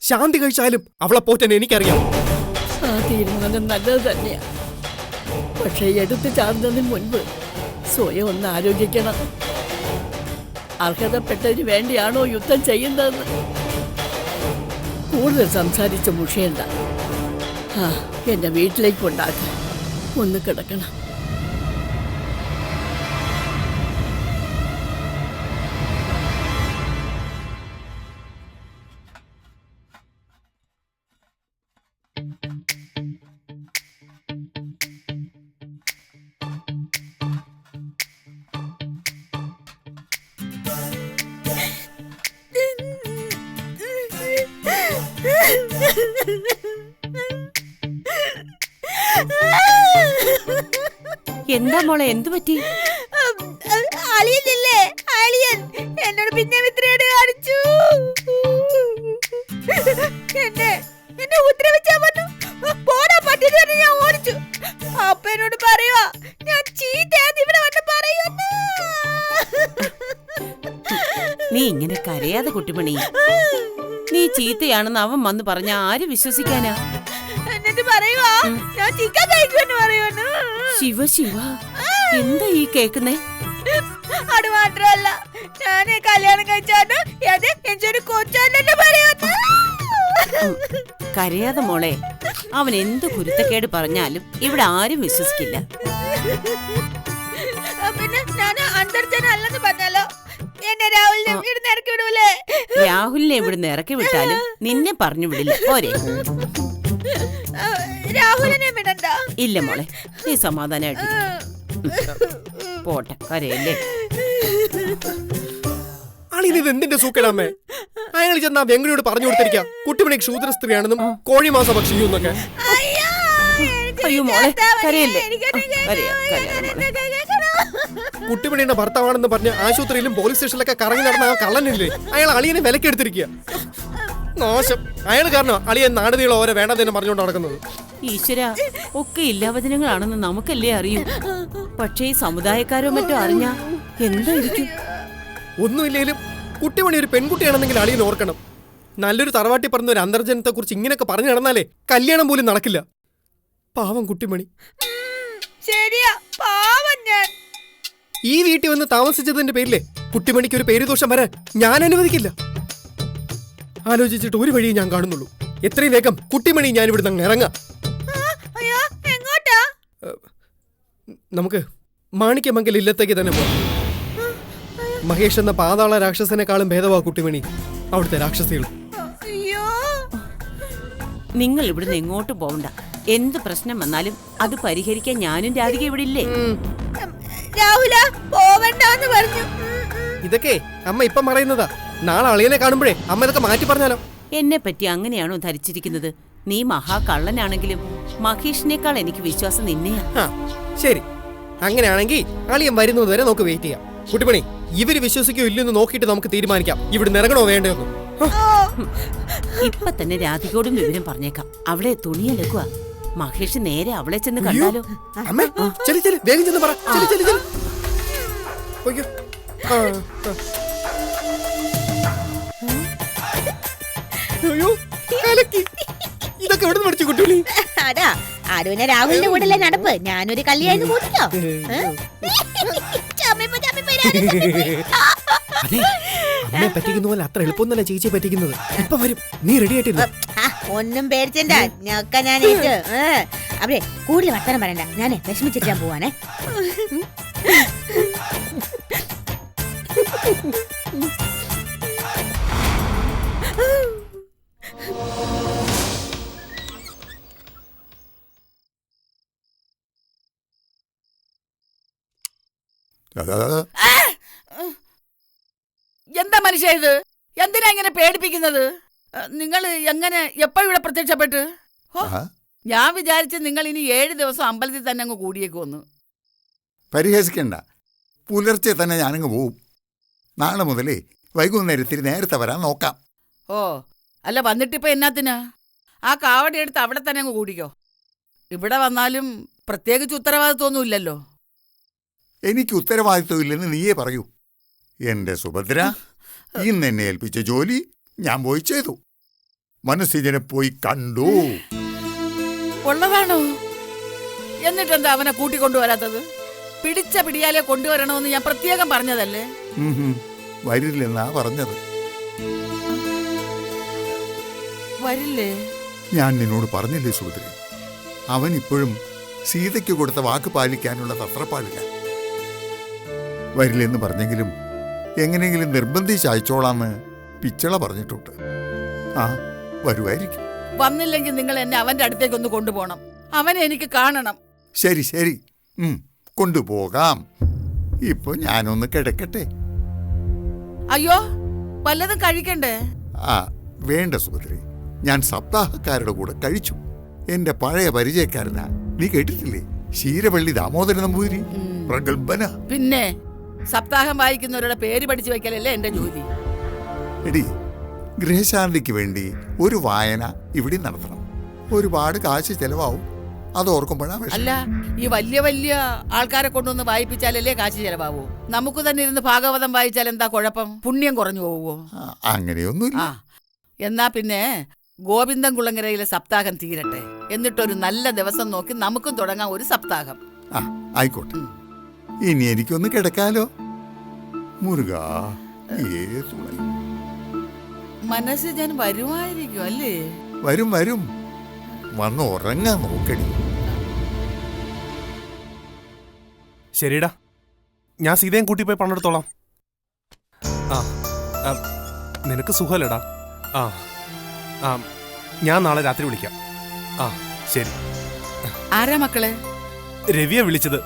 ശാന്തി കഴിച്ചാലും അവളെ പോറ്റാൻ എനിക്കറിയാം. ആ തീരുമാനം നല്ലത് തന്നെയാ. പക്ഷെ എടുത്തു ചാടുന്നതിന് മുൻപ് സ്വയം ഒന്ന് ആലോചിക്കണം. അർഹതപ്പെട്ടതിന് വേണ്ടിയാണോ യുദ്ധം ചെയ്യുന്നതെന്ന്. കൂടുതൽ സംസാരിച്ച മുഷിയണ്ട. എന്റെ വീട്ടിലേക്ക് കൊണ്ടാക്കുക. ഒന്ന് കിടക്കണം. എന്താ മോളെ, എന്തു പറ്റി? അളിയനില്ലേ, അളിയൻ എന്നോട് പിന്നെ വിത്രയോട് കാണിച്ചു. എന്നെ ഉപദ്രവിച്ചാ പറഞ്ഞു. പോടാ പറ്റിയത് തന്നെ ഞാൻ ഓടിച്ചു. അപ്പ എന്നോട് പറയുവാ ഞാൻ ചീത്തയാന്ന് ഇവിടെ വന്ന് പറയുന്നു. നീ ഇങ്ങനെ കരയാതെ കുട്ടിമണി. നീ ചീത്തയാണെന്ന് അവൻ വന്ന് പറഞ്ഞ ആര് വിശ്വസിക്കാനാ? എന്നിട്ട് പറയുവാ ഞാൻ ചിക്കൻ കഴിക്കുമെന്ന് പറയുന്നു. ശിവ ശിവ, എന്താ ഈ കേക്കുന്നേ? അത് മാത്രല്ല, ഞാൻ കല്യാണം കഴിച്ചാണ് എനിക്കൊരു കൊച്ചാന്നെ പറയുന്നു. കരയാതെ മോളെ. അവൻ എന്ത് കുരുത്തക്കേട് പറഞ്ഞാലും ഇവിടെ ആരും വിശ്വസിക്കില്ല. പിന്നെ ഞാൻ അന്തർജനല്ലെന്ന് പറഞ്ഞാലോ എന്നെ രാഹുലിനെ ഇവിടുന്ന് ഇറക്കി വിടൂലേ? രാഹുലിനെ ഇവിടുന്ന് ഇറക്കി വിട്ടാലും നിന്നെ പറഞ്ഞു വിടില്ല. പോരെ? രാഹുലിനെ വിടണ്ട. ഇല്ല മോളെ, നീ സമാധാനായിട്ട് പോട്ടെ, കരയല്ലേ. ഇത് എന്തിന്റെ സൂക്കേടാമേ? അയാൾ ചെന്നാ വെങ്കടിയോട് പറഞ്ഞു കൊടുത്തിരിക്കാം കുട്ടിമണിക്ക് ശൂദ്ര സ്ത്രീയാണെന്നും കോഴിമാസ ഭക്ഷിക്കുന്നൊക്കെ. അയ്യോ മോളെ, കരയല്ലേ. കുട്ടിമണിയുടെ ഭർത്താവാണെന്ന് പറഞ്ഞ് ആശുപത്രിയിലും പോലീസ് സ്റ്റേഷനിലൊക്കെ കറങ്ങി നടന്ന ആ കള്ളനില്ലേ, അയാൾ അളിയനെ വിലക്കെടുത്തിരിക്കുക. നാശം. അയാൾ കാരണം അളിയൻ നാടുനീളം ഓരോ വേണ്ടതെന്ന് പറഞ്ഞുകൊണ്ട് നടക്കുന്നത്. ഈശ്വര, ഒക്കെ ഇല്ലാവചനങ്ങളാണെന്ന് നമുക്കല്ലേ അറിയൂ. പക്ഷേ ഈ സമുദായക്കാരോ മറ്റോ അറിഞ്ഞാ എന്തായിരിക്കും? ഒന്നുമില്ലേലും കുട്ടിമണി ഒരു പെൺകുട്ടിയാണെന്നെങ്കിൽ അളിയൻ ഓർക്കണം. നല്ലൊരു തറവാട്ടി പറഞ്ഞ ഒരു അന്തർജനത്തെ കുറിച്ച് ഇങ്ങനെയൊക്കെ പറഞ്ഞു നടന്നാലേ കല്യാണം പോലും നടക്കില്ല. പാവം കുട്ടിമണി. ശരിയാ, പാവം. ഞാൻ ഈ വീട്ടിൽ വന്ന് താമസിച്ചതിന്റെ പേരിലെ കുട്ടിമണിക്ക് ഒരു പേരുദോഷം വരാൻ ഞാൻ അനുവദിക്കില്ല. ആലോചിച്ചിട്ട് ഒരു വഴി ഞാൻ കാണുന്നുള്ളൂ. എത്രയും വേഗം കുട്ടിമണി ഞാൻ ഇവിടുന്ന് അങ്ങ് ഇറങ്ങാം. നമുക്ക് മാണിക്യമംഗൽ ഇല്ലത്തേക്ക് തന്നെ പോവാം. മഹേഷ് എന്ന പാതാള രാക്ഷസനെക്കാളും ഭേദമാ കുട്ടിമണി അവിടുത്തെ രാക്ഷസികളും. നിങ്ങൾ ഇവിടുന്ന് എങ്ങോട്ട് പോവണ്ട. എന്ത് പ്രശ്നം വന്നാലും അത് പരിഹരിക്കാൻ ഞാനും രാധിക ഇവിടെ ഇല്ലേ? രാഹുല പോവണ്ടെന്ന് പറഞ്ഞു. ഇതൊക്കെ അമ്മ ഇപ്പം പറയുന്നതാ. നാളെ അളിയനെ കാണുമ്പോഴേ അമ്മ ഇതൊക്കെ മാറ്റി പറഞ്ഞാലോ? എന്നെ പറ്റി അങ്ങനെയാണോ ധരിച്ചിരിക്കുന്നത്? നീ മഹാകള്ളനാണെങ്കിലും മഹേഷിനേക്കാൾ എനിക്ക് വിശ്വാസം നിന്നെയാ. ശരി, അങ്ങനെയാണെങ്കിൽ അളിയൻ വരുന്നത് വരെ നമുക്ക് വെയിറ്റ് ചെയ്യാം. കുട്ടിമണി, ഇവര് വിശ്വസിക്കോ ഇല്ലെന്ന് നോക്കിയിട്ട് നമുക്ക് തീരുമാനിക്കാം ഇവിടെ നിറങ്ങണോ വേണ്ടോന്ന്. ഇപ്പൊ തന്നെ രാധികയോടും വിവരം പറഞ്ഞേക്കാം. അവളെ തുണിയെടുക്കുക. മഹേഷ് നേരെ അവളെ ചെന്ന് കണ്ടാലോ? വേഗം ചെന്ന് പറ. അതാ അത് പിന്നെ രാഹുലിന്റെ കൂടെ അല്ലേ നടപ്പ്. ഞാനൊരു കള്ളിയായിരുന്നു കൂട്ടിക്കോ. അതെ, അമ്മയെ പറ്റിക്കുന്ന പോലെ അത്ര എളുപ്പമൊന്നല്ല ചേച്ചിയെ പറ്റിക്കുന്നത്. ഇപ്പൊ വരും, നീ റെഡി ആയിട്ടില്ല. ഒന്നും പേടിച്ചണ്ട, ഞൊക്കെ ഞാൻ ഏറ്റു. അവിടെ കൂടുതൽ വർത്തമാനം പറയണ്ട, ഞാനേ വിഷമിച്ചിട്ട് ഞാൻ പോവാനേ. എന്താ മനുഷ്യ ഇത്? എന്തിനാ ഇങ്ങനെ പേടിപ്പിക്കുന്നത്? നിങ്ങൾ എങ്ങനെ എപ്പോ ഇവിടെ പ്രത്യക്ഷപ്പെട്ട്? ഞാൻ വിചാരിച്ച് നിങ്ങൾ ഇനി 7 ദിവസം അമ്പലത്തിൽ തന്നെ അങ്ങ് കൂടിയേക്കുമെന്ന്. പരിഹസിക്കണ്ട, പുലർച്ചെ തന്നെ ഞാനങ്ങ് പോവും. നാളെ മുതലേ വൈകുന്നേരത്തിൽ നേരത്തെ വരാൻ നോക്കാം. ഓ, അല്ല വന്നിട്ടിപ്പോ എന്നാത്തിനാ? ആ കാവടി എടുത്ത് അവിടെ തന്നെ അങ്ങ് കൂടിക്കോ. ഇവിടെ വന്നാലും പ്രത്യേകിച്ച് ഉത്തരവാദിത്വമൊന്നുമില്ലല്ലോ. എനിക്ക് ഉത്തരവാദിത്വം ഇല്ലെന്ന് നീയേ പറയൂ. എന്റെ സുഭദ്ര, ഇന്ന് എന്നെ ഏൽപ്പിച്ച ജോലി ഞാൻ പോയി ചെയ്തു. മനസ്സിജനെ പോയി കണ്ടു. ഉള്ളതാണോ? എന്നിട്ടെന്താ അവനെ കൂട്ടിക്കൊണ്ടുവരാത്തത്? പിടിച്ച പിടിയാലെ കൊണ്ടുവരണമെന്ന് ഞാൻ പ്രത്യേകം പറഞ്ഞതല്ലേ? വരില്ലെന്നാ പറഞ്ഞത്. വരില്ലേ? ഞാൻ നിന്നോട് പറഞ്ഞില്ലേ സുഭദ്ര, അവൻ ഇപ്പോഴും സീതയ്ക്ക് കൊടുത്ത വാക്ക് പാലിക്കാനുള്ള തത്രപ്പാടില്ല. വരില്ലെന്ന് പറഞ്ഞെങ്കിലും എങ്ങനെയെങ്കിലും നിർബന്ധിച്ച് അയച്ചോളാന്ന് പിച്ചള പറഞ്ഞിട്ടുണ്ട്. ആ, വരുമായിരിക്കും. വന്നില്ലെങ്കിൽ നിങ്ങൾ എന്നെ അവന്റെ അടുത്തേക്കൊന്ന് കൊണ്ടുപോകണം. അവനെ എനിക്ക് കാണണം. ശരി ശരി, കൊണ്ടുപോകാം. ഇപ്പൊ ഞാനൊന്ന് കിടക്കട്ടെ. അയ്യോ, വല്ലതും കഴിക്കണ്ടേ? ആ, വേണ്ട സുഭദ്രേ, ഞാൻ സപ്താഹക്കാരുടെ കൂടെ കഴിച്ചു. എന്റെ പഴയ പരിചയക്കാരനാ. നീ കേട്ടിട്ടില്ലേ, ശീരവള്ളി ദാമോദരൻ നമ്പൂതിരി, പ്രഗത്ഭന. പിന്നെ സപ്താഹം വായിക്കുന്നവരുടെ പേര് പഠിച്ചു വെക്കലല്ലേ എന്റെ ജോലി. എടി, ഗൃഹശാന്തിക്ക് വേണ്ടി ഒരു വായന ഇവിടെ നടത്തണം. ഒരുപാട് കാശ് ചെലവാവും. അത് ഓർക്കുമ്പോഴാ വിഷമം. അല്ല, ഈ വലിയ വലിയ ആൾക്കാരെ കൊണ്ടുവന്ന് വായിപ്പിച്ചാലല്ലേ കാശ് ചെലവാവൂ? നമുക്ക് തന്നെ ഇരുന്ന് ഭാഗവതം വായിച്ചാൽ എന്താ കുഴപ്പം? പുണ്യം കുറഞ്ഞു പോവോ? അങ്ങനെയൊന്നുമില്ല. എന്നാ പിന്നെ ഗോവിന്ദൻ കുളങ്ങരയിലെ സപ്താഹം തീരട്ടെ, എന്നിട്ടൊരു നല്ല ദിവസം നോക്കി നമുക്കും തുടങ്ങാം ഒരു സപ്താഹം. ആയിക്കോട്ടെ, ഇനി എനിക്കൊന്ന് കിടക്കാലോ. മുരുക, മനസ്സ് ഞാൻ വരുമായിരിക്കും അല്ലേ? വരും വരും, വന്ന് ഉറങ്ങാൻ നോക്കടി. ശരിടാ, ഞാൻ സീതയും കൂട്ടി പോയി പണെടുത്തോളാം. നിനക്ക് സുഖമല്ലടാ? ഞാൻ നാളെ രാത്രി വിളിക്കാം. ശരി. ആരാ മക്കളെ? രവിയെ വിളിച്ചത്.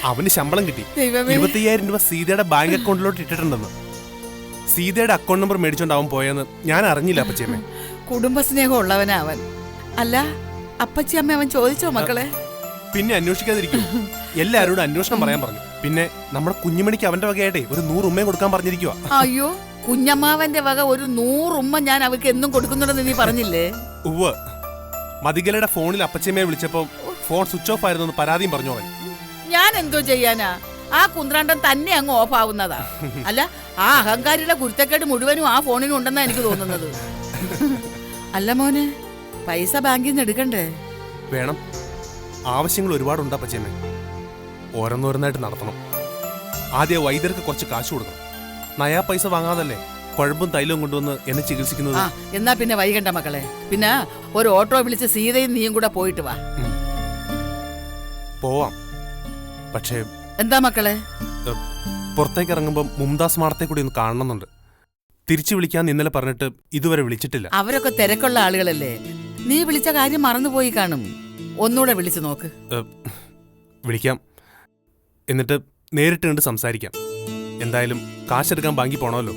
അവന് ശമ്പളം കിട്ടി. 25,000 രൂപ സീതയുടെ ബാങ്ക് അക്കൗണ്ടിലോട്ട് ഇട്ടിട്ടുണ്ടെന്ന്. സീതയുടെ അക്കൗണ്ട് നമ്പർ മേടിച്ചോണ്ട് അവൻ പോയെന്ന് ഞാൻ അറിഞ്ഞില്ല അപ്പച്ചിയമ്മേ. കുടുംബസ്നേഹം ഉള്ളവനാ അവൻ. അല്ല, അപ്പച്ചിയമ്മ അവൻ ചോദിച്ചോ മക്കളെ? പിന്നെ അന്വേഷിക്കാതിരിക്കും. എല്ലാരോടും അന്വേഷണം പറയാൻ പറഞ്ഞു. പിന്നെ നമ്മുടെ കുഞ്ഞുമണിക്ക് അവന്റെ വകയായിട്ടേ ഒരു 100 ഉമ്മയും കൊടുക്കാൻ പറഞ്ഞിരിക്കുക. അയ്യോ, കുഞ്ഞമ്മാവന്റെ വക ഒരു 100 ഉമ്മ ഞാൻ അവർക്ക് എന്നും കൊടുക്കുന്നുണ്ടെന്ന് നീ പറഞ്ഞില്ലേ? ഉവ്വ്. മതികലയുടെ ഫോണിൽ അപ്പച്ചമ്മയെ വിളിച്ചപ്പോ ഫോൺ സ്വിച്ച് ഓഫ് ആയിരുന്നു പരാതിയും പറഞ്ഞു അവൻ. ഞാൻ എന്തോ ചെയ്യാനാ? ആ കുന്ത്രാണ്ടം തന്നെ അങ്ങ് ഓഫ് ആവുന്നതാ. അല്ല, ആ അഹങ്കാരിയുടെ കുരുത്തക്കേട് മുഴുവനും ആ ഫോണിനും ഉണ്ടെന്നാ എനിക്ക് തോന്നുന്നത്. അല്ല മോനെ, പൈസ ബാങ്കിൽ നിന്ന് എടുക്കണ്ടേ? വേണം. ആവശ്യങ്ങൾ ഒരുപാടുണ്ട് അപ്പച്ചമ്മേ. ഓരോന്നോരോന്നായിട്ട് നടത്തണം. ആദ്യം വൈദ്യർക്ക് കുറച്ച് കാശ് കൊടുക്കണം. നയാ പൈസ വാങ്ങാതല്ലേ കുഴമ്പും തൈലവും കൊണ്ടുവന്ന് എന്നെ ചികിത്സിക്കുന്നത്. എന്നാ പിന്നെ വൈകണ്ട മക്കളെ. പിന്നെ ഒരു ഓട്ടോ വിളിച്ച് സീതയും നീയും കൂടെ പോയിട്ട് വാ. പോവാം. പക്ഷേ എന്താ മക്കളെ? പുറത്തേക്ക് ഇറങ്ങുമ്പോൾ മുംതാസ് മാടത്തെ കൂടി ഒന്ന് കാണണമെന്നുണ്ട്. തിരിച്ചു വിളിക്കാൻ ഇന്നലെ പറഞ്ഞിട്ട് ഇതുവരെ വിളിച്ചിട്ടില്ല. അവരൊക്കെ തിരക്കുള്ള ആളുകളല്ലേ. നീ വിളിച്ച കാര്യം മറന്നുപോയി കാണും. ഒന്നുകൂടെ വിളിച്ചു നോക്ക്. വിളിക്കാം. എന്നിട്ട് നേരിട്ട് കണ്ട് സംസാരിക്കാം. എന്തായാലും കാശെടുക്കാൻ ബാങ്കിൽ പോണമല്ലോ.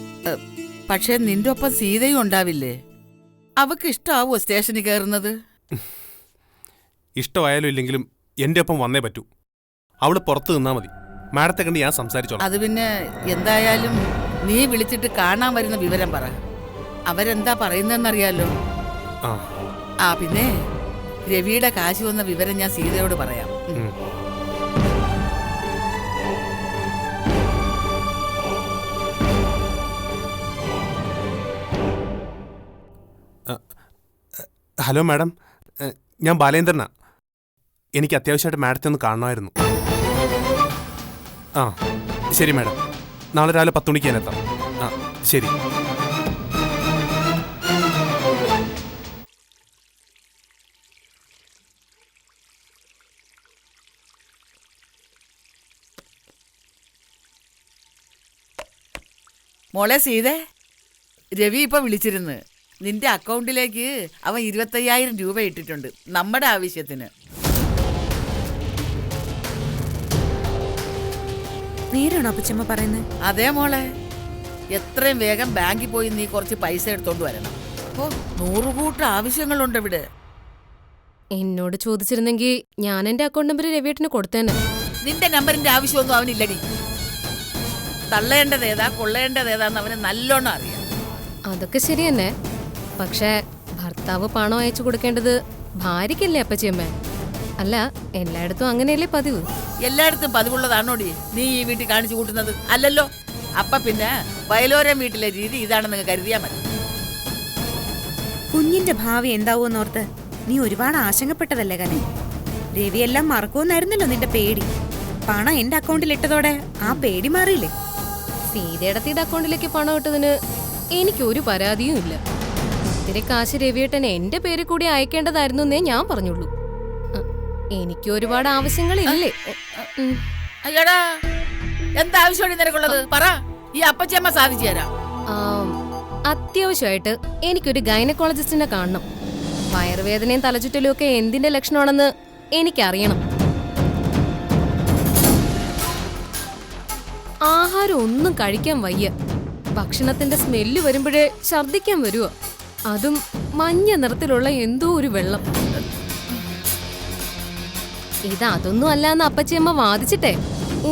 പക്ഷേ നിന്റെ ഒപ്പം സീതയും ഉണ്ടാവില്ലേ? അവക്ക് ഇഷ്ടാവോ സ്റ്റേഷനിൽ കയറുന്നത്? ഇഷ്ടമായാലും ഇല്ലെങ്കിലും എന്റെ ഒപ്പം വന്നേ പറ്റൂ. അവള് പുറത്ത് നിന്നാ മതി. മാഡത്തെ കണ്ട് ഞാൻ സംസാരിച്ചോളാം. അത് പിന്നെ എന്തായാലും നീ വിളിച്ചിട്ട് കാണാൻ വരുന്ന വിവരം പറ. അവരെന്താ പറയുന്നതെന്നറിയാലോ. പിന്നെ രവിയുടെ കാശ് വന്ന വിവരം ഞാൻ സീതയോട് പറയാം. ഹലോ മാഡം, ഞാൻ ബാലേന്ദ്രനാ. എനിക്ക് അത്യാവശ്യമായിട്ട് മാഡത്തെ ഒന്ന് കാണണമായിരുന്നു. ആ ശരി മാഡം, നാളെ രാവിലെ 10 മണിക്ക് ഞാൻ എത്താം. ആ ശരി. മോളെ സീതേ, രവി ഇപ്പൊ വിളിച്ചിരുന്നു. നിന്റെ അക്കൗണ്ടിലേക്ക് അവൻ 25,000 രൂപ ഇട്ടിട്ടുണ്ട് നമ്മുടെ ആവശ്യത്തിന്. നേരാണോ അപ്പച്ചമ്മ പറയുന്നത്? അതേ മോളെ, എത്രയും വേഗം ബാങ്കിൽ പോയി നീ കുറച്ച് പൈസ എടുത്തോണ്ട് വരണം. ഓ 100 കൂട്ടം ആവശ്യങ്ങളുണ്ട് ഇവിടെ. എന്നോട് ചോദിച്ചിരുന്നെങ്കിൽ ഞാൻ എന്റെ അക്കൗണ്ട് നമ്പർ രവിയേട്ടന് കൊടുത്തേനെ. നിന്റെ നമ്പറിന്റെ ആവശ്യമൊന്നും അവനില്ലടി. തള്ളേണ്ടതേതാ കൊള്ളേണ്ടതേതാന്ന് അവന് നല്ലോണം അറിയാം. അതൊക്കെ ശരി തന്നെ. പക്ഷേ ഭർത്താവ് പണം അയച്ചു കൊടുക്കേണ്ടത് ഭാര്യയ്ക്കല്ലേ അപ്പച്ചിയമ്മ? അല്ല, എല്ലായിടത്തും അങ്ങനെയല്ലേ പതിവ്? എല്ലായിടത്തും പതിവുള്ളതാണോടി നീ ഈ വീട്ടിൽ കാണിച്ചു കൂട്ടുന്നത്? അല്ലല്ലോ. അപ്പ പിന്നെ വയലോരം വീട്ടിലെ രീതി ഇതാണെന്ന് കരുതിയാ മതി. കുഞ്ഞിന്റെ ഭാവി എന്താവൂന്നോർത്ത് നീ ഒരുപാട് ആശങ്കപ്പെട്ടതല്ലേ കനെ? രവിയെല്ലാം മറക്കുമെന്നായിരുന്നല്ലോ നിന്റെ പേടി. പണം എന്റെ അക്കൗണ്ടിൽ ഇട്ടതോടെ ആ പേടി മാറിയില്ലേ? സീതയുടെ അക്കൗണ്ടിലേക്ക് പണം ഇട്ടതിന് എനിക്കൊരു പരാതിയും ഇല്ല. ഇത്തിരി കാശ് രവിയേട്ടൻ എന്റെ പേര് കൂടി അയക്കേണ്ടതായിരുന്നു എന്നേ ഞാൻ പറഞ്ഞുള്ളൂ. എനിക്ക് ഒരുപാട് ആവശ്യങ്ങളില്ലേ? അയ്യടാ, എന്താവശ്യമാണ് നിനക്കുള്ളത്? പറ, ഈ അപ്പച്ചമ്മ സാധിച്ചു തരാം. അത്യാവശ്യമായിട്ട് എനിക്കൊരു ഗൈനക്കോളജിസ്റ്റിനെ കാണണം. വയറുവേദനയും തലചുറ്റലും ഒക്കെ എന്തിന്റെ ലക്ഷണമാണെന്ന് എനിക്കറിയണം. ആഹാരം ഒന്നും കഴിക്കാൻ വയ്യ. ഭക്ഷണത്തിന്റെ സ്മെല്ല് വരുമ്പോഴേ ഛർദിക്കാൻ വരുക. അതും മഞ്ഞ നിറത്തിലുള്ള എന്തോ ഒരു വെള്ളം. ഇതൊന്നും അല്ലാന്ന് അപ്പച്ചിയമ്മ വാദിച്ചിട്ടെ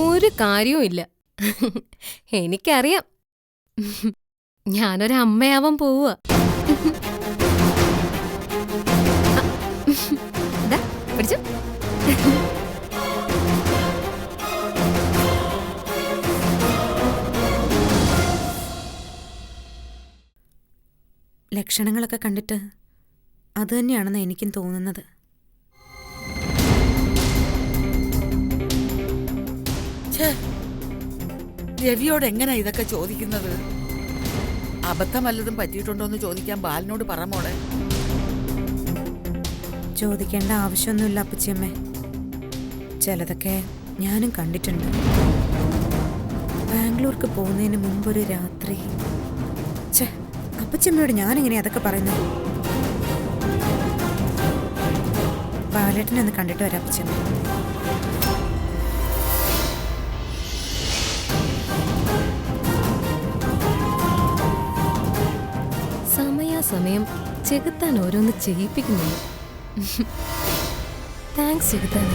ഒരു കാര്യവും ഇല്ല. എനിക്കറിയാം, ഞാനൊരമ്മയാവാൻ പോവുക. പിടിച്ചു. ലക്ഷണങ്ങളൊക്കെ കണ്ടിട്ട് അത് തന്നെയാണെന്ന് എനിക്കും തോന്നുന്നത്. രവിയോട് എങ്ങനാ ഇതൊക്കെ ചോദിക്കുന്നത്? അബദ്ധം വല്ലതും പറ്റിയിട്ടുണ്ടോന്ന് ചോദിക്കാൻ ബാലനോട് പറ മോളെ. ചോദിക്കേണ്ട ആവശ്യമൊന്നുമില്ല അപ്പച്ചിയമ്മേ. ചിലതൊക്കെ ഞാനും കണ്ടിട്ടുണ്ട്. ബാംഗ്ലൂർക്ക് പോകുന്നതിന് മുമ്പൊരു രാത്രി. അപ്പച്ചമ്മയോട് ഞാനെങ്ങനെയാ അതൊക്കെ പറയുന്നത്? ബാലേട്ടനെ ഒന്ന് കണ്ടിട്ട് വരാം അപ്പച്ചമ്മ. സമയാസമയം ചെകുത്താൻ ഓരോന്ന് ചെയ്യിപ്പിക്കുന്നുണ്ട്. താങ്ക്സ് ചെകുത്താൻ.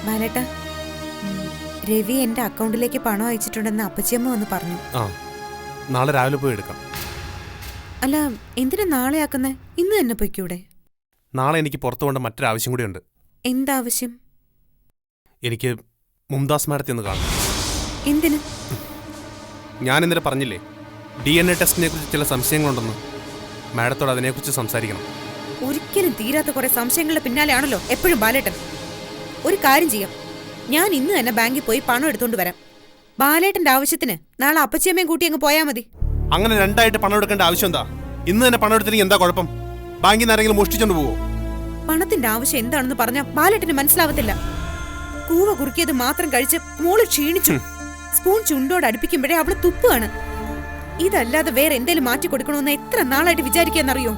ബാലേട്ട, രവി എന്റെ അക്കൗണ്ടിലേക്ക് പണം അയച്ചിട്ടുണ്ടെന്ന് അപ്പച്ചിയമ്മ വന്ന് പറഞ്ഞു. നാളെ രാവിലെ പോയി എടുക്കാം. അല്ല, എന്തിനാ നാളെ ആക്കുന്നേ? ഇന്ന് തന്നെ പൊയ്ക്കൂടെ? നാളെ എനിക്ക് പുറത്തു പോകേണ്ട മറ്റൊരാവശ്യം കൂടിയുണ്ട്. എന്താവശ്യം? എനിക്ക് മുംതാസ് മാഡത്തെ ഒന്ന് കാണണം. എന്തിന്? ഞാൻ ഇന്നലെ പറഞ്ഞില്ലേ DNA ടെസ്റ്റിനെ കുറിച്ച് ചില സംശയങ്ങളുണ്ടെന്ന്. മാഡത്തോട് അതിനെക്കുറിച്ച് സംസാരിക്കണം. ഒരിക്കലും തീരാത്ത കുറെ സംശയങ്ങളുടെ പിന്നാലെയാണല്ലോ എപ്പോഴും ബാലേട്ടൻ. ഒരു കാര്യം ചെയ്യാം, ഞാൻ ഇന്ന് തന്നെ ബാങ്കിൽ പോയി പണം എടുത്തോണ്ട് വരാം. ബാലേട്ടന്റെ ആവശ്യത്തിന് നാളെ അപ്പച്ചിയമ്മയും കൂട്ടി അങ്ങ് പോയാൽ മതി. അങ്ങനെ രണ്ടായിട്ട് പണം എടുക്കേണ്ട ആവശ്യം എന്താ? ഇന്ന് തന്നെ പണം എടുത്തില്ലെങ്കിൽ എന്താ കുഴപ്പം? ബാങ്കിൽ നിന്ന് ആരെങ്കിലും മോഷ്ടിച്ചോണ്ട് പോവോ? പണത്തിന്റെ ആവശ്യം എന്താണെന്ന് പറഞ്ഞാൽ ബാലേട്ടന് മനസ്സിലാവത്തില്ല. കൂവ കുറുക്കിയത് മാത്രം കഴിച്ച് മോള് ക്ഷീണിച്ചു. സ്പൂൺ ചുണ്ടോട് അടുപ്പിക്കുമ്പോഴേ അവള് തുപ്പാണ്. ഇതല്ലാതെ വേറെ എന്തേലും മാറ്റി കൊടുക്കണമെന്ന് എത്ര നാളായിട്ട് വിചാരിക്കാന്നറിയോ?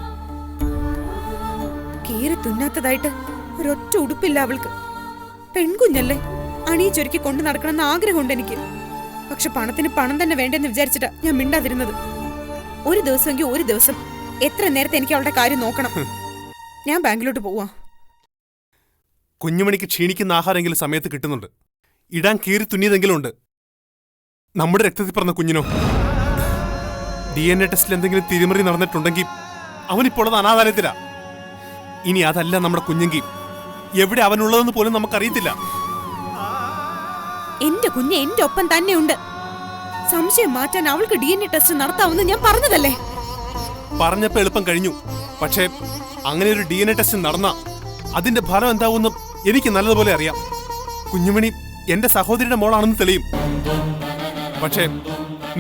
കീറി തുന്നാത്തതായിട്ട് ഒരൊറ്റ ഉടുപ്പില്ല അവൾക്ക്. പെൺകുഞ്ഞല്ലേ, അണിയിച്ചൊരുക്കി കൊണ്ടു നടക്കണമെന്ന് ആഗ്രഹമുണ്ട് എനിക്ക്. പക്ഷെ പണത്തിന് പണം തന്നെ വേണ്ടെന്ന് വിചാരിച്ചിട്ടാ ഞാൻ മിണ്ടാതിരുന്നത്. ഒരു ദിവസമെങ്കിൽ ഒരു ദിവസം, എത്ര നേരത്തെ എനിക്ക് അവളുടെ കാര്യം നോക്കണം. ഞാൻ ബാങ്കിലോട്ട് പോവാ. കുഞ്ഞുമണിക്ക് ക്ഷീണിക്കുന്ന ആഹാരമെങ്കിലും സമയത്ത് കിട്ടുന്നുണ്ട്. ഇടാൻ കീറി തുന്നിയതെങ്കിലും ഉണ്ട്. നമ്മുടെ രക്തത്തിൽ പറഞ്ഞ കുഞ്ഞിനോ DNA ടെസ്റ്റിൽ എന്തെങ്കിലും തിരിമറി നടന്നിട്ടുണ്ടെങ്കിൽ അവനിപ്പോൾ ഉള്ളത് അനാഥാലയത്തിലാ. ഇനി അതല്ല നമ്മുടെ കുഞ്ഞെങ്കിൽ എവിടെ അവനുള്ളതെന്ന് പോലും നമുക്കറിയത്തില്ല. എന്റെ കുഞ്ഞ് എന്റെ ഒപ്പം തന്നെയുണ്ട്. സംശയം മാറ്റാൻ അവൾക്ക് DNA ടെസ്റ്റ് നടത്താമെന്ന് ഞാൻ പറഞ്ഞതല്ലേ. പറഞ്ഞപ്പോ എളുപ്പം കഴിഞ്ഞു. പക്ഷേ അങ്ങനെ ഒരു DNA ടെസ്റ്റ് നടന്ന അതിന്റെ ഫലം എന്താവുമെന്ന് എനിക്ക് നല്ലതുപോലെ അറിയാം. കുഞ്ഞുമണി എന്റെ സഹോദരിയുടെ മോളാണെന്ന് തെളിയും. പക്ഷേ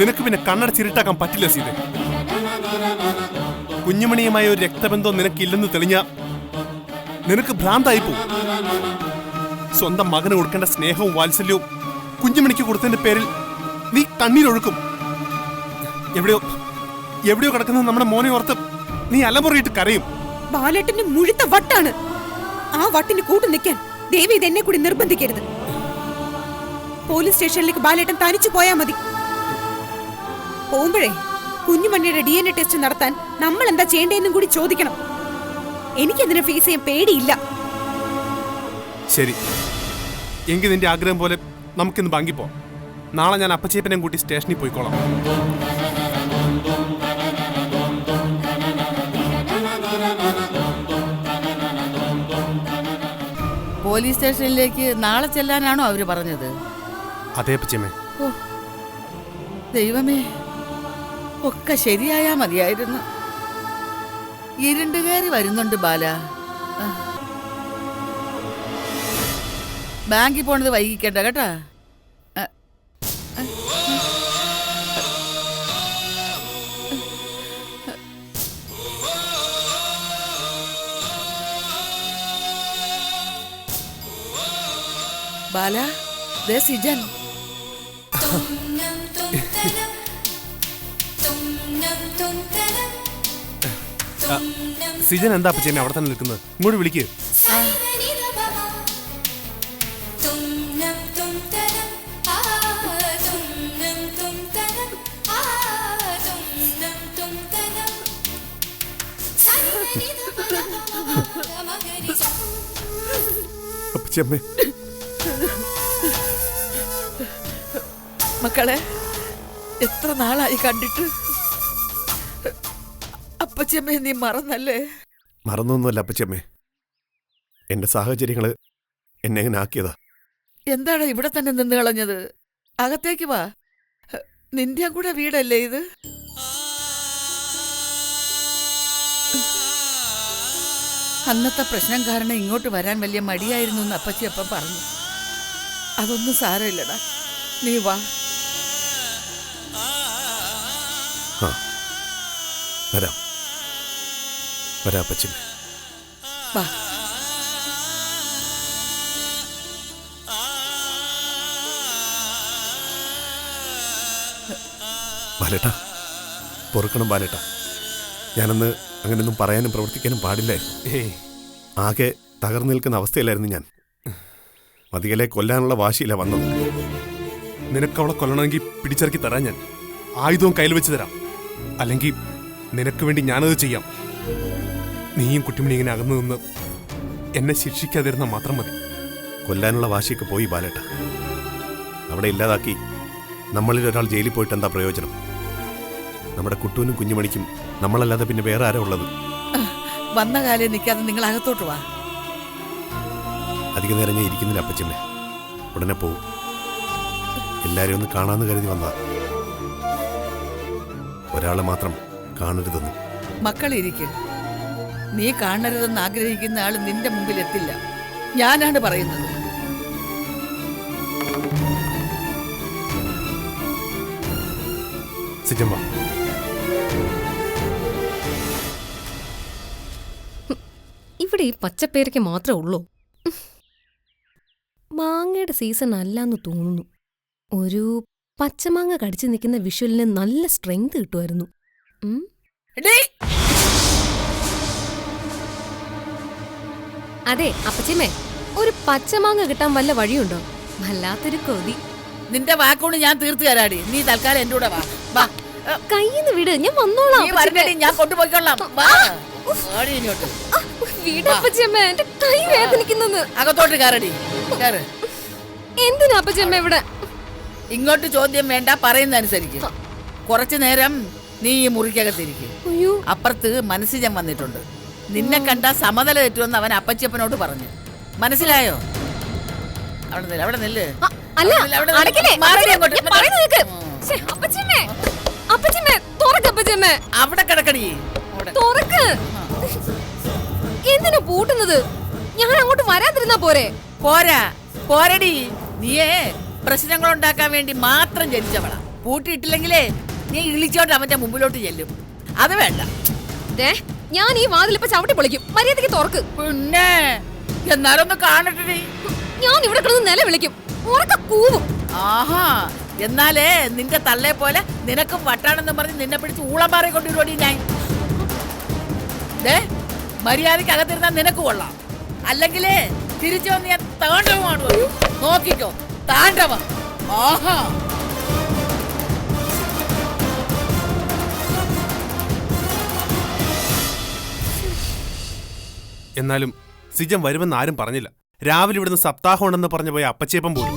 നിനക്ക് പിന്നെ കണ്ണടച്ചിരുട്ടാക്കാൻ പറ്റില്ല സീത. കുഞ്ഞുമണിയുമായ ഒരു രക്തബന്ധം നിനക്കില്ലെന്ന് തെളിഞ്ഞ നിനക്ക് ഭ്രാന്തായി പോവും. സ്വന്തം മകന് കൊടുക്കേണ്ട സ്നേഹവും വാത്സല്യവും കുഞ്ഞുമണിക്ക് കൊടുത്തതിന്റെ പേരിൽ നീ കണ്ണീരൊഴുക്കും. എവിടെയോ എവിടെയോ കിടക്കുന്ന നമ്മുടെ മോനെ ഓർത്ത് നീ അലമുറയിട്ട് കരയും. ബാലേട്ടന് മുഴുത്ത വട്ടാണ്. ആ വട്ടിന് കൂട്ടു നിൽക്കാൻ ദേവി ഇതെന്നെ കൂടി നിർബന്ധിക്കരുത്. പോലീസ് സ്റ്റേഷനിലേക്ക് ബാലേട്ടൻ തനിച്ചു പോയാ മതി. പോകുമ്പോഴേ കുഞ്ഞുമണ്ണിയുടെ DNA ടെസ്റ്റ് നടത്താൻ നമ്മൾ എന്താ ചെയ്യേണ്ടതെന്നും കൂടി ചോദിക്കണം. എനിക്കതിനെ ഫേസ് ചെയ്യാൻ പേടിയില്ല. ശരി, എങ്കിൽ നിന്റെ ആഗ്രഹം പോലെ നമുക്കിന്ന് ബാങ്കി പോവാം. നാളെ ഞാൻ അപ്പച്ചേപ്പനെയും കൂട്ടി സ്റ്റേഷനിൽ പോയിക്കോളാം. പോലീസ് സ്റ്റേഷനിലേക്ക് നാളെ ചെല്ലാനാണോ അവര് പറഞ്ഞത്? അതെ അപ്പച്ചേമ്മേ. ഓ ദൈവമേ, ഒക്കെ ശരിയായാ മതിയായിരുന്നു. ഇരുണ്ട് കയറി വരുന്നുണ്ട് ബാല. ബാങ്കിൽ പോണത് വൈകിക്കണ്ട കേട്ടാ. ബാല, ദേ സിജൻ. സിജൻ എന്താ അപ്പച്ചേമ്മ അവിടെ തന്നെ നിൽക്കുന്നത്? ഇങ്ങോട്ട് വിളിക്ക്. അപ്പച്ചമ്മേ, മക്കളെ, എത്ര നാളായി കണ്ടിട്ട്. അപ്പച്ചമ്മേ, നീ മറന്നല്ലേ? മറന്നൊന്നുമല്ല അപ്പച്ചമ്മേ. എന്റെ സാഹചര്യങ്ങള് എന്നെ അങ്ങനെ ആക്കിയതാ. എന്താണ് ഇവിടെ തന്നെ നിന്ന് കളഞ്ഞത്? അകത്തേക്ക് വാ. നിന്റെ കൂടെ വീടല്ലേ ഇത്? അന്നത്തെ പ്രശ്നം കാരണം ഇങ്ങോട്ട് വരാൻ വലിയ മടിയായിരുന്നു എന്ന് അപ്പച്ചി അപ്പം പറഞ്ഞു. അതൊന്നും സാരമില്ലടാ, നീ വാ. വരാം വരാം അപ്പച്ചമ്മേ. വാ. ബാലേട്ടാ, പൊറുക്കണം ബാലേട്ടാ. ഞാനന്ന് അങ്ങനെയൊന്നും പറയാനും പ്രവർത്തിക്കാനും പാടില്ലായിരുന്നു. ആകെ തകർന്നു നിൽക്കുന്ന അവസ്ഥയിലായിരുന്നു ഞാൻ. മതികലെ കൊല്ലാനുള്ള വാശിയില്ല വന്നത്. നിനക്കവളെ കൊല്ലണമെങ്കിൽ പിടിച്ചിറക്കി തരാൻ ഞാൻ ആയുധവും കയ്യിൽ വെച്ച് തരാം. അല്ലെങ്കിൽ നിനക്ക് വേണ്ടി ഞാനത് ചെയ്യാം. നീയും കുട്ടിമണി ഇങ്ങനെ അകന്നു നിന്ന് എന്നെ ശിക്ഷിക്കാതിരുന്നാൽ മാത്രം മതി. കൊല്ലാനുള്ള വാശിയൊക്കെ പോയി ബാലേട്ട. അവിടെ ഇല്ലാതാക്കി നമ്മളിൽ ഒരാൾ ജയിലിൽ പോയിട്ട് എന്താ പ്രയോജനം? നമ്മുടെ കുട്ടൂനും കുഞ്ഞുമണിക്കും നമ്മളല്ലാതെ പിന്നെ വേറെ ആരാ ഉള്ളത്? വന്ന കാലം നിൽക്കാതെ നിങ്ങൾ അകത്തോട്ട് വാ. അധിക നേരം ഞാൻ ഇരിക്കുന്നില്ല അപ്പച്ചമ്മേ. ഉടനെ പോവും. എല്ലാരെയും ഒന്ന് കാണാന്ന് കരുതി വന്നതാ. ഒരാളെ മാത്രം കാണരുതെന്ന്. മക്കളിരിക്കും. നീ കാണരുതെന്ന് ആഗ്രഹിക്കുന്ന ആൾ നിന്റെ മുമ്പിൽ എത്തില്ല. ഞാനാണ് പറയുന്നത്. സിജമ്മ, ഇവിടെ ഈ പച്ചപ്പേരയ്ക്ക് മാത്രമേ ഉള്ളൂ. മാങ്ങയുടെ സീസൺ അല്ലാന്ന് തോന്നുന്നു. ഒരു പച്ചമാങ്ങ കടിച്ചു നിൽക്കുന്ന വിഷ്വലിന് നല്ല സ്ട്രെങ്ത് കിട്ടുമായിരുന്നു. അതെ അപ്പച്ചിമ്മേ, ഒരു പച്ചമാങ്ങ കിട്ടാൻ വല്ല വഴിയുണ്ടോ? വല്ലാത്തൊരു കൊതി. നിന്റെ വാക്കുകൊണ്ട് ഞാൻ തീർത്തു തരാടി. നീ തൽക്കാലം എന്റെ കൂടെ വാ. കയ്യിന്ന് വിട്, ഞാൻ വന്നോളാം. ഞാൻ കൊണ്ടുപോയിക്കൊള്ളാം. വീടപ്പച്ചമ്മ, എന്റെ കൈ വേദനിക്കുന്നത്. അകത്തോട്ട് കയറടി. എന്തിനാ അപ്പച്ചമ്മ ഇവിടെ? ഇങ്ങോട്ട് ചോദ്യം വേണ്ട, പറയുന്ന അനുസരിച്ച്. കുറച്ചു നേരം നീ ഈ മുറിക്കകത്തിരിക്കും. അപ്പുറത്ത് മനസ്സിജൻ വന്നിട്ടുണ്ട്. നിന്നെ കണ്ട സമതല തെറ്റുമെന്ന് അവൻ അപ്പച്ചപ്പനോട് പറഞ്ഞു. മനസ്സിലായോ? അവിടെ നില്ല്. അവിടെ കിടക്കടി. എന്തിനാ പൂട്ടുന്നത്? ഞാൻ അങ്ങോട്ട് വരാതിരുന്നാ പോരെ? പോരടി. നീയേ പ്രശ്നങ്ങൾ ഉണ്ടാക്കാൻ വേണ്ടി മാത്രം ജനിച്ചവളാ. പൂട്ടിയിട്ടില്ലെങ്കിലേ നീ ഇളിച്ചോട്ട് അവന്റെ മുമ്പിലോട്ട് ചെല്ലും. അത് വേണ്ട. ഞാൻ ഈ വാതിലിപ്പോ ചവിട്ടി പൊളിക്കും. മര്യാദയ്ക്ക് തുറക്ക്. പിന്നെ എന്നാലൊന്ന് കാണട്ടെ. ഞാൻ ഇവിടെ കിടന്ന് നില വിളിക്കും. കൂവും. ആഹാ, എന്നാലേ നിന്റെ തള്ളയെ പോലെ നിനക്കും വട്ടാണെന്ന് പറഞ്ഞ് നിന്നെ പിടിച്ച് ഊളംപാറ കൊണ്ടുവരുവാടി ഞാൻ. മര്യാദയ്ക്ക് അകത്തിരുന്നാ നിനക്ക് കൊള്ളാം. അല്ലെങ്കിലേ തിരിച്ചു വന്ന് ഞാൻ താണ്ഡവമാണ്. നോക്കിക്കോ, താണ്ഡവം. ആഹാ. എന്നാലും സിജൻ വരുമെന്ന് ആരും പറഞ്ഞില്ല. രാവിലെ ഇവിടുന്ന് സപ്താഹം ഉണ്ടെന്ന് പറഞ്ഞു പോയ അപ്പച്ചേപ്പൻ പോലും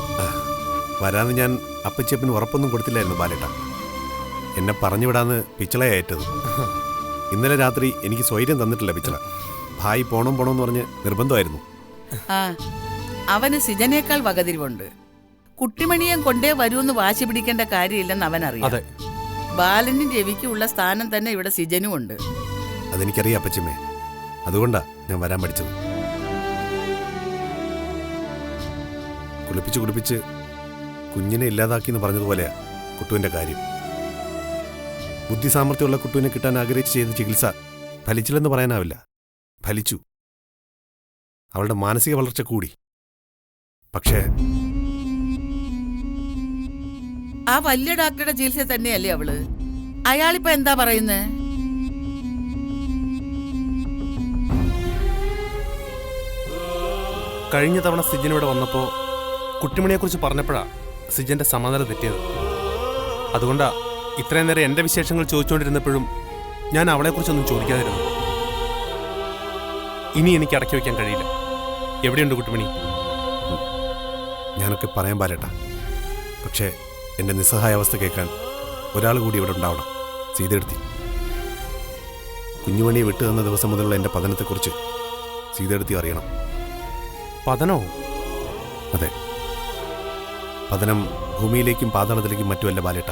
വരാന്ന് ഞാൻ അപ്പച്ചേപ്പന് ഉറപ്പൊന്നും കൊടുത്തില്ലായിരുന്നു ബാലേട്ട. എന്നെ പറഞ്ഞു വിടാന്ന് പിച്ചളയേറ്റത്. ഇന്നലെ രാത്രി എനിക്ക് സ്വൈര്യം തന്നിട്ടില്ല പിച്ചള. ഭായി പോണോന്ന് പറഞ്ഞ് നിർബന്ധമായിരുന്നു. അവന് സിജനേക്കാൾ വകതിരിവുണ്ട്. കുട്ടിമണിയെ കൊണ്ടേ വരൂന്ന് വാശി പിടിക്കേണ്ട കാര്യമില്ലെന്ന് അവനറിയാം. ബാലനും രവിക്കും ഉള്ള സ്ഥാനം തന്നെ ഇവിടെ സിജനും ഉണ്ട്. അതെനിക്കറിയാം അപ്പച്ചമ്മേ. അതുകൊണ്ടാ ഞാൻ വരാൻ പഠിച്ചത്. കുളിപ്പിച്ച് കുഞ്ഞിനെ ഇല്ലാതാക്കി എന്ന് പറഞ്ഞതുപോലെയാ കുട്ടുവിന്റെ കാര്യം. ബുദ്ധി സാമർഥ്യമുള്ള കുട്ടുവിനെ കിട്ടാൻ ആഗ്രഹിച്ച് ചെയ്ത ചികിത്സ ഫലിച്ചില്ലെന്ന് പറയാനാവില്ല. ഫലിച്ചു. അവളുടെ മാനസിക വളർച്ച കൂടി. പക്ഷേ ആ വലിയ ഡോക്ടറുടെ ചികിത്സ തന്നെയല്ലേ അവള്? അയാളിപ്പോ എന്താ പറയുന്നേ? കഴിഞ്ഞ തവണ സിജൻ ഇവിടെ വന്നപ്പോൾ കുട്ടിമണിയെക്കുറിച്ച് പറഞ്ഞപ്പോഴാ സിജന്റെ സമാധാനം തെറ്റിയത്. അതുകൊണ്ടാ ഇത്രയും നേരം എൻ്റെ വിശേഷങ്ങൾ ചോദിച്ചുകൊണ്ടിരുന്നപ്പോഴും ഞാൻ അവളെക്കുറിച്ചൊന്നും ചോദിക്കാതിരുന്നു. ഇനി എനിക്ക് അടക്കി വയ്ക്കാൻ കഴിയില്ല. എവിടെയുണ്ട് കുട്ടിമണി? ഞാനൊക്കെ പറയാൻ പാലേട്ടാ. പക്ഷേ എൻ്റെ നിസ്സഹായാവസ്ഥ കേൾക്കാൻ ഒരാൾ കൂടി ഇവിടെ ഉണ്ടാവണം. സീതെടുത്തി. കുഞ്ഞുമണിയെ വിട്ടു തന്ന ദിവസം മുതലുള്ള എൻ്റെ പതനത്തെക്കുറിച്ച് സീതെടുത്തി അറിയണം. പതനോ? അതെ, പതനം ഭൂമിയിലേക്കും പാതാളത്തിലേക്കും മറ്റുമല്ല ബാലേട്ട,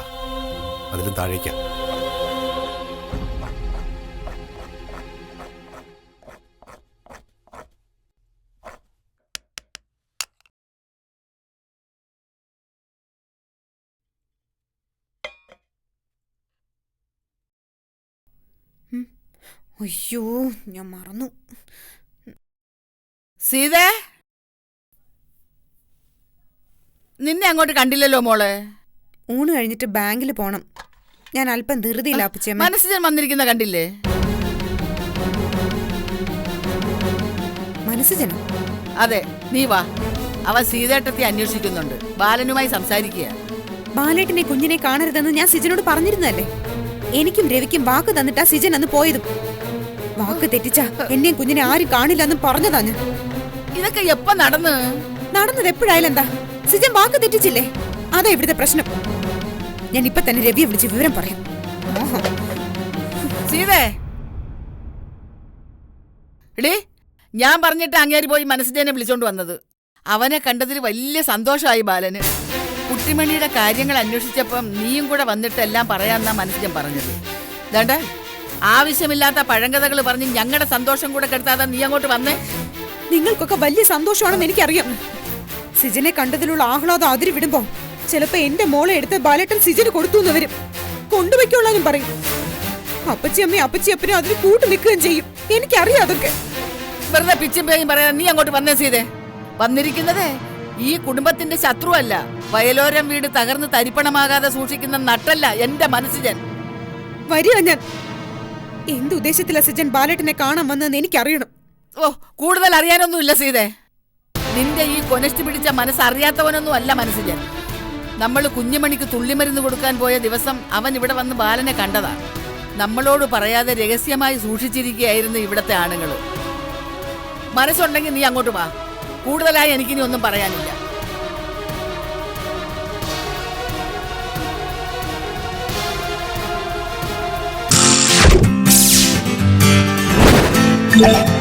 അതിലും താഴേക്കാ. അയ്യോ, ഞാൻ മറന്നു. സീതേ, നിന്നെ അങ്ങോട്ട് കണ്ടില്ലല്ലോ മോളെ. ഊണ് കഴിഞ്ഞിട്ട് ബാങ്കിൽ പോണം. ഞാൻ അല്പം ധൃതിയില്ല അപ്പച്ചമ്മ. മനസ്സിൽ വന്നിരിക്കുന്ന കണ്ടില്ലേ? മനസ്സിജനോ? അതെ, നീ വാ. അവൻ സീതേട്ടത്തെ അന്വേഷിക്കുന്നുണ്ട്. ബാലനുമായി സംസാരിക്കുക. ബാലേട്ടനെ കുഞ്ഞിനെ കാണരുതെന്ന് ഞാൻ സിജനോട് പറഞ്ഞിരുന്നല്ലേ. എനിക്കും രവിക്കും വാക്ക് തന്നിട്ടാ സിജൻ അന്ന് പോയതും. വാക്ക് തെറ്റിച്ച എന്നെയും കുഞ്ഞിനെ ആരും കാണില്ലെന്ന് പറഞ്ഞതാ ഞാൻ. ഇതൊക്കെ എപ്പോ നടന്നത് എപ്പോഴായാലും എന്താ? സിജൻ വാക്ക് തെറ്റിച്ചില്ലേ? അതാ ഇവിടുത്തെ പ്രശ്നം. ഞാൻ ഇപ്പൊ തന്നെ രവിയെ വിളിച്ച് വിവരം പറയാം. സീതേ, എടീ, ഞാൻ പറഞ്ഞിട്ട് അങ്ങേര് പോയി മനസ്സിനെ വിളിച്ചോണ്ട് വന്നത്. അവനെ കണ്ടതിൽ വലിയ സന്തോഷമായി ബാലന്. കുട്ടിമണിയുടെ കാര്യങ്ങൾ അന്വേഷിച്ചപ്പം നീയും കൂടെ വന്നിട്ട് എല്ലാം പറയാന്നാ മനസ്സിജൻ പറഞ്ഞത്. ദാണ്ട, ആവശ്യമില്ലാത്ത പഴങ്കഥകൾ പറഞ്ഞ് ഞങ്ങളുടെ സന്തോഷം കൂടെ കെടുത്താതെ നീ അങ്ങോട്ട് വന്നേ. നിങ്ങൾക്കൊക്കെ വലിയ സന്തോഷമാണെന്ന് എനിക്കറിയാം. സിജനെ കണ്ടതിലുള്ള ആഹ്ലാദം അതിരി വിടുമ്പോ ചിലപ്പോ എന്റെ മോളെ എടുത്ത് ബാലേട്ടൻ സിജന് കൊടുത്തു എന്ന് വരും. കൊണ്ടുവയ്ക്കുള്ളാനും പറയും. അപ്പച്ചിയമ്മയും അപ്പച്ചിയപ്പനും അതിന് കൂട്ടു നിൽക്കുകയും ചെയ്യും. എനിക്കറിയാം അതൊക്കെ. വെറുതെ പിച്ചും പേയും പറയാൻ നീ അങ്ങോട്ട് വന്നേ സീതേ. വന്നിരിക്കുന്നത് ഈ കുടുംബത്തിന്റെ ശത്രുവല്ല. വയലോരം വീട് തകർന്ന് തരിപ്പണമാകാതെ സൂക്ഷിക്കുന്ന നട്ടല്ല എന്റെ മനസ്സിജൻ. വരിക ഞാൻ. എന്തുദ്ദേശത്തില സിജൻ ബാലേട്ടനെ കാണാൻ വന്നതെന്ന് എനിക്കറിയണം. ഓ, കൂടുതൽ അറിയാനൊന്നുമില്ല സീതേ. നിന്റെ ഈ കൊനഷ്ടി പിടിച്ച മനസ്സറിയാത്തവനൊന്നും അല്ല മനസ്സിജൻ. നമ്മൾ കുഞ്ഞുമണിക്ക് തുള്ളിമരുന്ന് കൊടുക്കാൻ പോയ ദിവസം അവൻ ഇവിടെ വന്ന് ബാലനെ കണ്ടതാ. നമ്മളോട് പറയാതെ രഹസ്യമായി സൂക്ഷിച്ചിരിക്കുകയായിരുന്നു ഇവിടത്തെ ആണുങ്ങൾ. മനസ്സുണ്ടെങ്കിൽ നീ അങ്ങോട്ട് വാ. കൂടുതലായി എനിക്കിനി ഒന്നും പറയാനില്ല. Yeah.